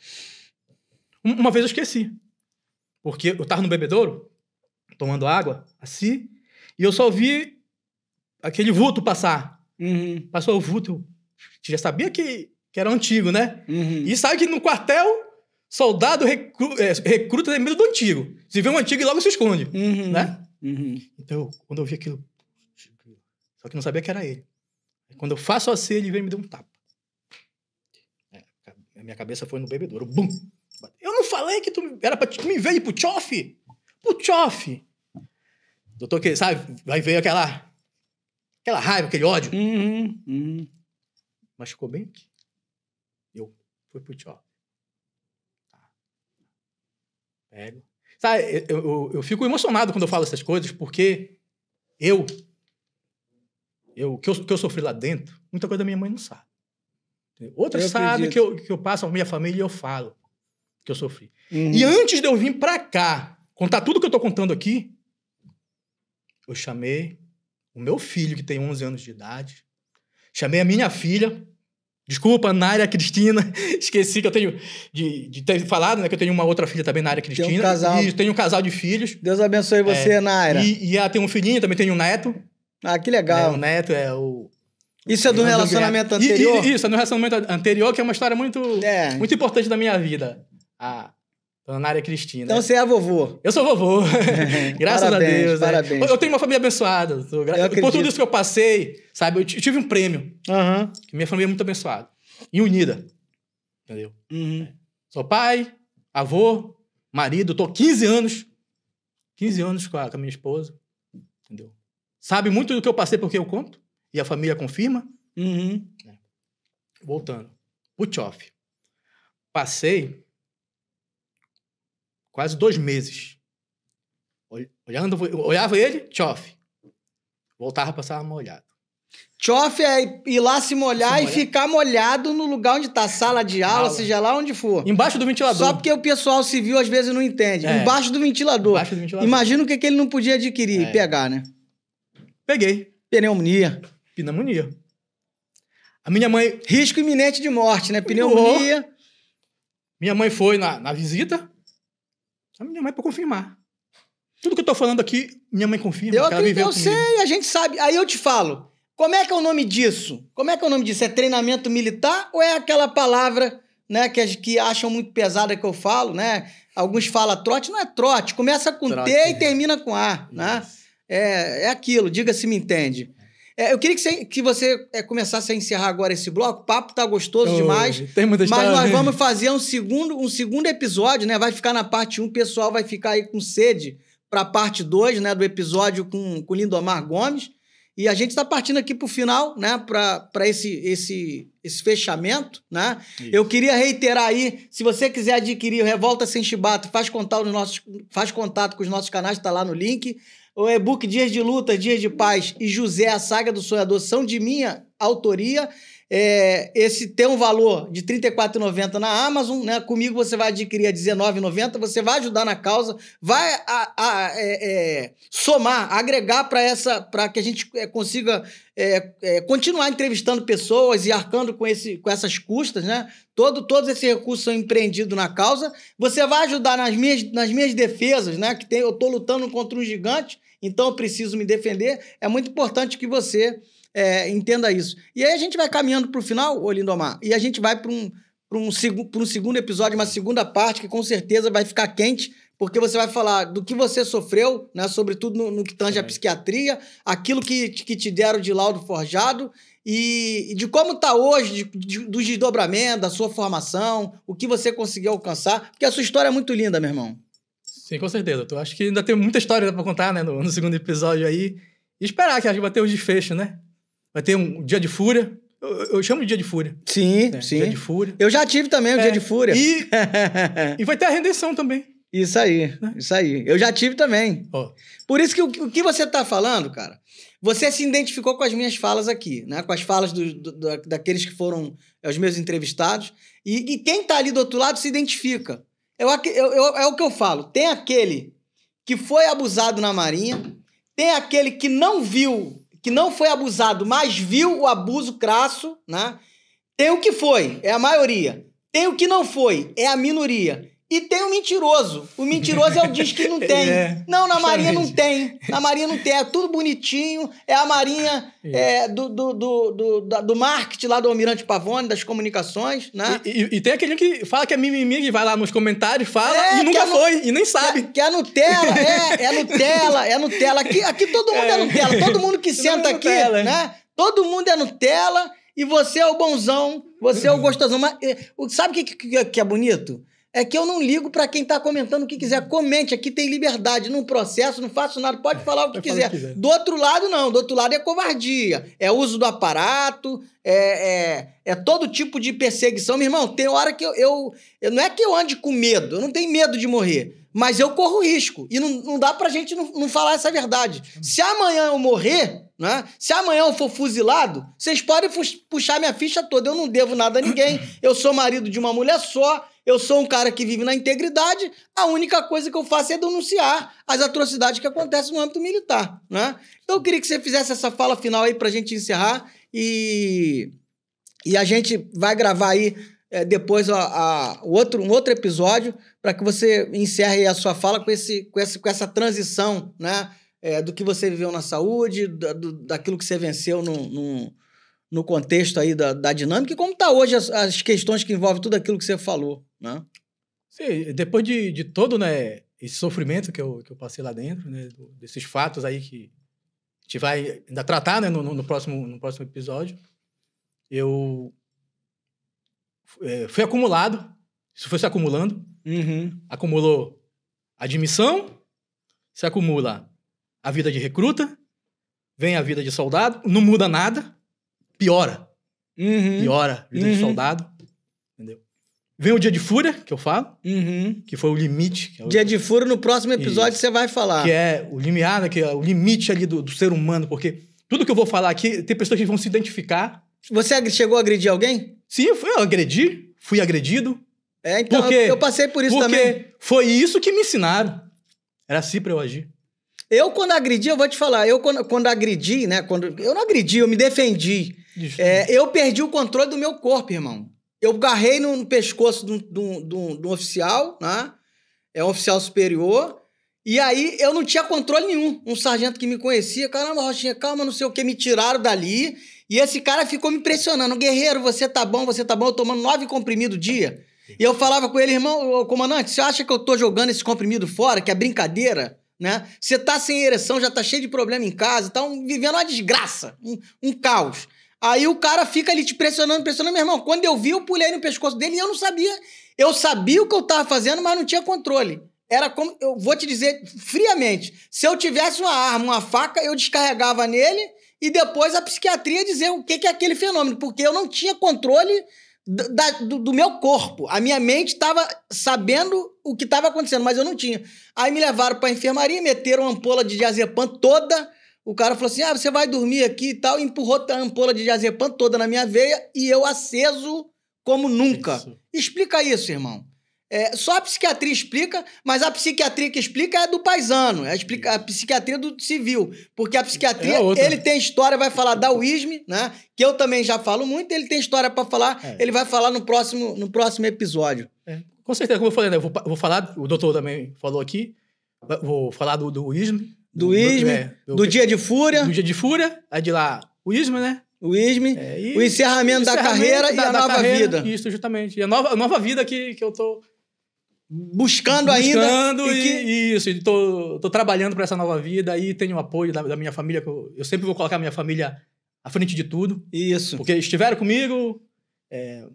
Uma vez eu esqueci. Porque eu tava no bebedouro, tomando água, assim, e eu só vi aquele vulto passar. Passou o vulto, eu já sabia que era antigo, né? E sabe que no quartel, soldado recruta tem medo do antigo. Se vê um antigo, logo se esconde, né? Então, quando eu vi aquilo, só que não sabia que era ele. Quando eu faço assim, ele vem e me deu um tapa. A minha cabeça foi no bebedouro. Bum! Eu não falei que tu era pra tu me ver ir pro tchof? Pro tchof! Doutor, que sabe, vai ver aquela raiva, aquele ódio. Mas ficou bem aqui. Eu fui pro tchof. Pego. Sabe, eu fico emocionado quando eu falo essas coisas, porque que eu sofri lá dentro, muita coisa da minha mãe não sabe. Outras sabem que eu passo a minha família e eu falo que eu sofri. E antes de eu vir pra cá, contar tudo que eu tô contando aqui, eu chamei o meu filho, que tem 11 anos de idade, chamei a minha filha, desculpa, Nária Cristina, esqueci que eu tenho de ter falado, né, que eu tenho uma outra filha também, Nária Cristina. Tem um casal. E tenho um casal de filhos. Deus abençoe você, Nária. E ela tem um filhinho, também tem um neto. Ah, que legal. O neto é o... Isso é do relacionamento anterior? Isso, é do relacionamento anterior, que é uma história muito importante da minha vida. A dona Nária Cristina. Então você é vovô. Eu sou vovô. Graças a Deus. Parabéns. Eu tenho uma família abençoada. Por tudo isso que eu passei, sabe? Eu tive um prêmio. Que minha família é muito abençoada. E unida. Entendeu? Sou pai, avô, marido. Tô 15 anos com a minha esposa. Entendeu? Sabe muito do que eu passei porque eu conto. E a família confirma. Voltando. O tchof. Passei quase 2 meses. Olhava ele, tchof. Voltava, passava uma olhada. Tchof é ir lá se molhar e ficar molhado no lugar onde tá, sala de aula, seja lá onde for. Embaixo do ventilador. Só porque o pessoal civil às vezes não entende. Embaixo do ventilador. Imagina o que ele não podia adquirir e pegar, né? Peguei. Pneumonia. A minha mãe... Risco iminente de morte, né? Pneumonia. Minha mãe foi na visita. A minha mãe pra confirmar. Tudo que eu tô falando aqui, minha mãe confirma. Eu sei, a gente sabe. Aí eu te falo, como é que é o nome disso? É treinamento militar ou é aquela palavra, né, que acham muito pesada que eu falo, né? Alguns falam trote, não é trote. Começa com trote, T e termina com A, né? É aquilo, diga se me entende. Eu queria que você começasse a encerrar agora esse bloco. O papo tá gostoso demais. Mas nós vamos fazer um segundo episódio, né? Vai ficar na parte 1, o pessoal vai ficar aí com sede para a parte 2, né? Do episódio com o Lindomar Gomes. E a gente está partindo aqui para o final, né? Para esse fechamento, né? Isso. Eu queria reiterar aí, se você quiser adquirir o Revolta Sem Chibata, faz contato com os nossos canais, está lá no link. O e-book Dias de Luta, Dias de Paz e José, a Saga do Sonhador são de minha autoria. Esse tem um valor de R$ 34,90 na Amazon, né? Comigo você vai adquirir a R$ 19,90, você vai ajudar na causa, vai somar, agregar para que a gente consiga continuar entrevistando pessoas e arcando com essas custas, né? Todos esses recursos são empreendidos na causa. Você vai ajudar nas minhas defesas, né? Eu estou lutando contra um gigante, então eu preciso me defender. É muito importante que você entenda isso. E aí a gente vai caminhando para o final, ô Lindomar, e a gente vai para um segundo episódio, uma segunda parte, que com certeza vai ficar quente, porque você vai falar do que você sofreu, né? Sobretudo no que tange a psiquiatria, aquilo que te deram de laudo forjado e de como está hoje, dos desdobramentos, da sua formação, o que você conseguiu alcançar, porque a sua história é muito linda, meu irmão. Sim, com certeza. Eu acho que ainda tem muita história para contar, né, no segundo episódio aí. E esperar que vai ter o desfecho, né? Vai ter um dia de fúria. Eu chamo de dia de fúria. Sim, sim. Dia de fúria. Eu já tive também o dia de fúria. E vai ter a redenção também. Isso aí, isso aí. Eu já tive também. Oh. Por isso que o que você tá falando, cara, você se identificou com as minhas falas aqui, né? Com as falas daqueles que foram os meus entrevistados. E quem tá ali do outro lado se identifica. É o que eu falo. Tem aquele que foi abusado na Marinha, tem aquele que não viu, que não foi abusado, mas viu o abuso crasso, né? Tem o que foi, é a maioria. Tem o que não foi, é a minoria. E tem o mentiroso. O mentiroso é o diz que não tem. Não, na Marinha não tem. Na Marinha não tem. É tudo bonitinho. É a Marinha do marketing lá do Almirante Pavone, das comunicações, né? E tem aquele que fala que é mimimi, que vai lá nos comentários, fala e nunca foi, e nem sabe. Que é Nutella, é Nutella. Aqui todo mundo é Nutella. Todo mundo que senta aqui, né? Todo mundo é Nutella e você é o bonzão, você é o gostosão. Mas sabe o que é bonito? É que eu não ligo pra quem tá comentando o que quiser. Comente, aqui tem liberdade. Num processo, não faço nada. Pode falar o que quiser. Do outro lado, não. Do outro lado é covardia. É uso do aparato, é todo tipo de perseguição. Meu irmão, tem hora que eu não é que eu ande com medo. Eu não tenho medo de morrer. Mas eu corro risco. E não dá pra gente não falar essa verdade. Se amanhã eu morrer, né? Se amanhã eu for fuzilado, vocês podem puxar minha ficha toda. Eu não devo nada a ninguém. Eu sou marido de uma mulher só. Eu sou um cara que vive na integridade, a única coisa que eu faço é denunciar as atrocidades que acontecem no âmbito militar, né? Então eu queria que você fizesse essa fala final aí pra gente encerrar e a gente vai gravar aí depois um outro episódio para que você encerre a sua fala com essa transição, né? Do que você viveu na saúde, daquilo que você venceu no contexto aí da dinâmica e como está hoje as questões que envolvem tudo aquilo que você falou, né? Sim, depois de todo, né, esse sofrimento que eu passei lá dentro, né, desses fatos aí que a gente vai ainda tratar, né, no próximo episódio, eu fui acumulado, isso foi se acumulando, acumulou admissão, se acumula a vida de recruta, vem a vida de soldado, não muda nada, piora. Piora a vida de soldado. Entendeu? Vem o dia de fúria, que eu falo, que foi o limite. Dia de fúria, no próximo episódio você vai falar. Que é o limiar, né, que é o limite ali do ser humano, porque tudo que eu vou falar aqui, tem pessoas que vão se identificar. Você chegou a agredir alguém? Sim, eu agredi, fui agredido. Então eu passei por isso também. Porque foi isso que me ensinaram. Era assim pra eu agir. Eu, quando agredi, eu vou te falar, quando agredi, né? Eu não agredi, eu me defendi. Eu perdi o controle do meu corpo, irmão. Eu garrei no pescoço de um oficial, né? É um oficial superior. E aí eu não tinha controle nenhum. Um sargento que me conhecia, caramba, Rochinha, calma, não sei o que, me tiraram dali. E esse cara ficou me pressionando. Guerreiro, você tá bom, eu tomando 9 comprimidos dia. E eu falava com ele, irmão, comandante, você acha que eu tô jogando esse comprimido fora, que é brincadeira? Né? Você tá sem ereção, já tá cheio de problema em casa, tá vivendo uma desgraça, um caos. Aí o cara fica ali te pressionando, meu irmão. Quando eu vi, eu pulei no pescoço dele e eu não sabia. Eu sabia o que eu tava fazendo, mas não tinha controle. Era como, eu vou te dizer friamente, se eu tivesse uma arma, uma faca, eu descarregava nele e depois a psiquiatria dizer o que é aquele fenômeno, porque eu não tinha controle do meu corpo. A minha mente estava sabendo o que estava acontecendo, mas eu não tinha. Aí me levaram para a enfermaria, meteram uma ampola de diazepam toda. O cara falou assim, você vai dormir aqui e tal, e empurrou a ampola de diazepam toda na minha veia e eu aceso como nunca. Isso. Explica isso, irmão. Só a psiquiatria explica, mas a psiquiatria que explica é do paisano, a psiquiatria do civil, porque a psiquiatria, ele tem história, vai falar da UISM, né, que eu também já falo muito, ele tem história para falar, ele vai falar no próximo episódio. Com certeza, como eu falei, né, eu vou falar, o doutor também falou aqui, vou falar do UISM. Do Dia de Fúria. Do Dia de Fúria, aí de lá, o UISM, né? O ISM, o encerramento da carreira e a nova vida. Isso, justamente. E a nova vida que eu tô buscando ainda. Buscando isso. E tô trabalhando para essa nova vida. Aí tenho o apoio da minha família. Eu sempre vou colocar a minha família à frente de tudo. Isso. Porque estiveram comigo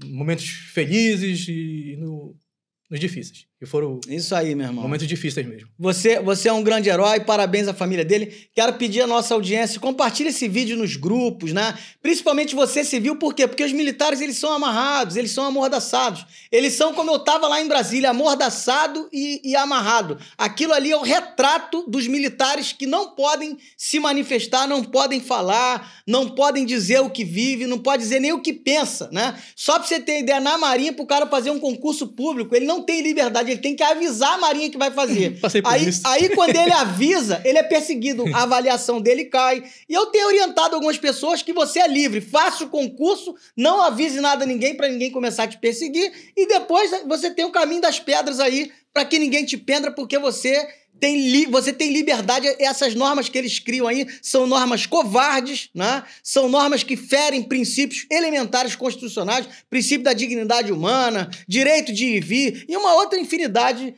momentos felizes e nos difíceis. Que foram isso aí, meu irmão. Momentos difíceis mesmo. Você é um grande herói, parabéns à família dele. Quero pedir à nossa audiência, compartilhe esse vídeo nos grupos, né? Principalmente você civil, por quê? Porque os militares, eles são amarrados, eles são amordaçados. Eles são, como eu estava lá em Brasília, amordaçado e amarrado. Aquilo ali é o retrato dos militares que não podem se manifestar, não podem falar, não podem dizer o que vive, não pode dizer nem o que pensa, né? Só pra você ter ideia, na Marinha, pro cara fazer um concurso público, ele não tem liberdade, ele tem que avisar a Marinha que vai fazer. Passei por isso. Aí, quando ele avisa, ele é perseguido. A avaliação dele cai. E eu tenho orientado algumas pessoas que você é livre. Faça o concurso, não avise nada a ninguém para ninguém começar a te perseguir. E depois você tem o caminho das pedras aí para que ninguém te prenda, porque você tem liberdade. Essas normas que eles criam aí são normas covardes, né? São normas que ferem princípios elementares constitucionais, princípio da dignidade humana, direito de ir e vir, e uma outra infinidade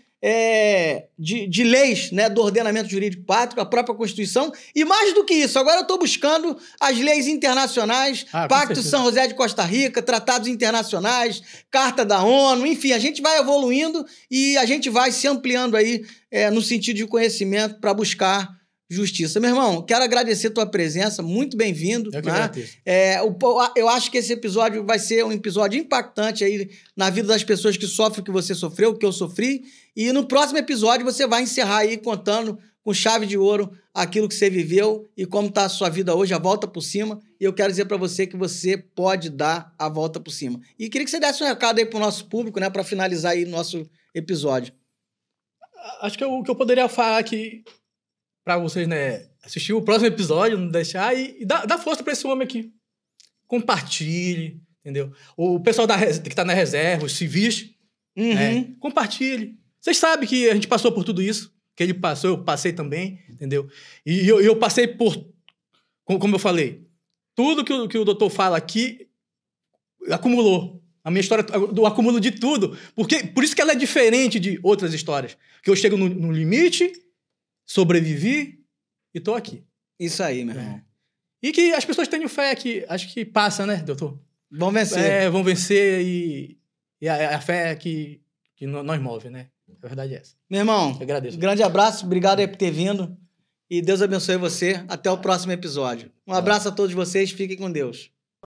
de leis, né, do ordenamento jurídico pátrio, a própria Constituição, e mais do que isso, agora eu estou buscando as leis internacionais, Pacto São José de Costa Rica, tratados internacionais, Carta da ONU, enfim, a gente vai evoluindo e a gente vai se ampliando aí no sentido de conhecimento para buscar justiça. Meu irmão, quero agradecer a tua presença, muito bem-vindo. Eu que agradeço. Eu acho que esse episódio vai ser um episódio impactante aí na vida das pessoas que sofrem o que você sofreu, o que eu sofri, e no próximo episódio você vai encerrar aí contando com chave de ouro aquilo que você viveu e como está a sua vida hoje, a volta por cima, e eu quero dizer para você que você pode dar a volta por cima. E queria que você desse um recado aí para o nosso público, né, para finalizar aí o nosso episódio. Acho que o que eu poderia falar aqui para vocês, né, assistir o próximo episódio, não deixar e dá força para esse homem aqui. Compartilhe, entendeu? O pessoal que tá na reserva, os civis, né, compartilhe. Vocês sabem que a gente passou por tudo isso, que ele passou, eu passei também, entendeu? E eu passei por, como eu falei, tudo que o doutor fala aqui acumulou. A minha história, do acúmulo de tudo. Por isso que ela é diferente de outras histórias. Que eu chego no limite, sobrevivi e tô aqui. Isso aí, meu irmão. E que as pessoas tenham fé que acho que passa, né, doutor? Vão vencer. Vão vencer e a fé que nós move, né? A verdade é essa. Meu irmão, eu agradeço. Grande abraço, obrigado aí por ter vindo. E Deus abençoe você. Até o próximo episódio. Um abraço a todos vocês, fiquem com Deus.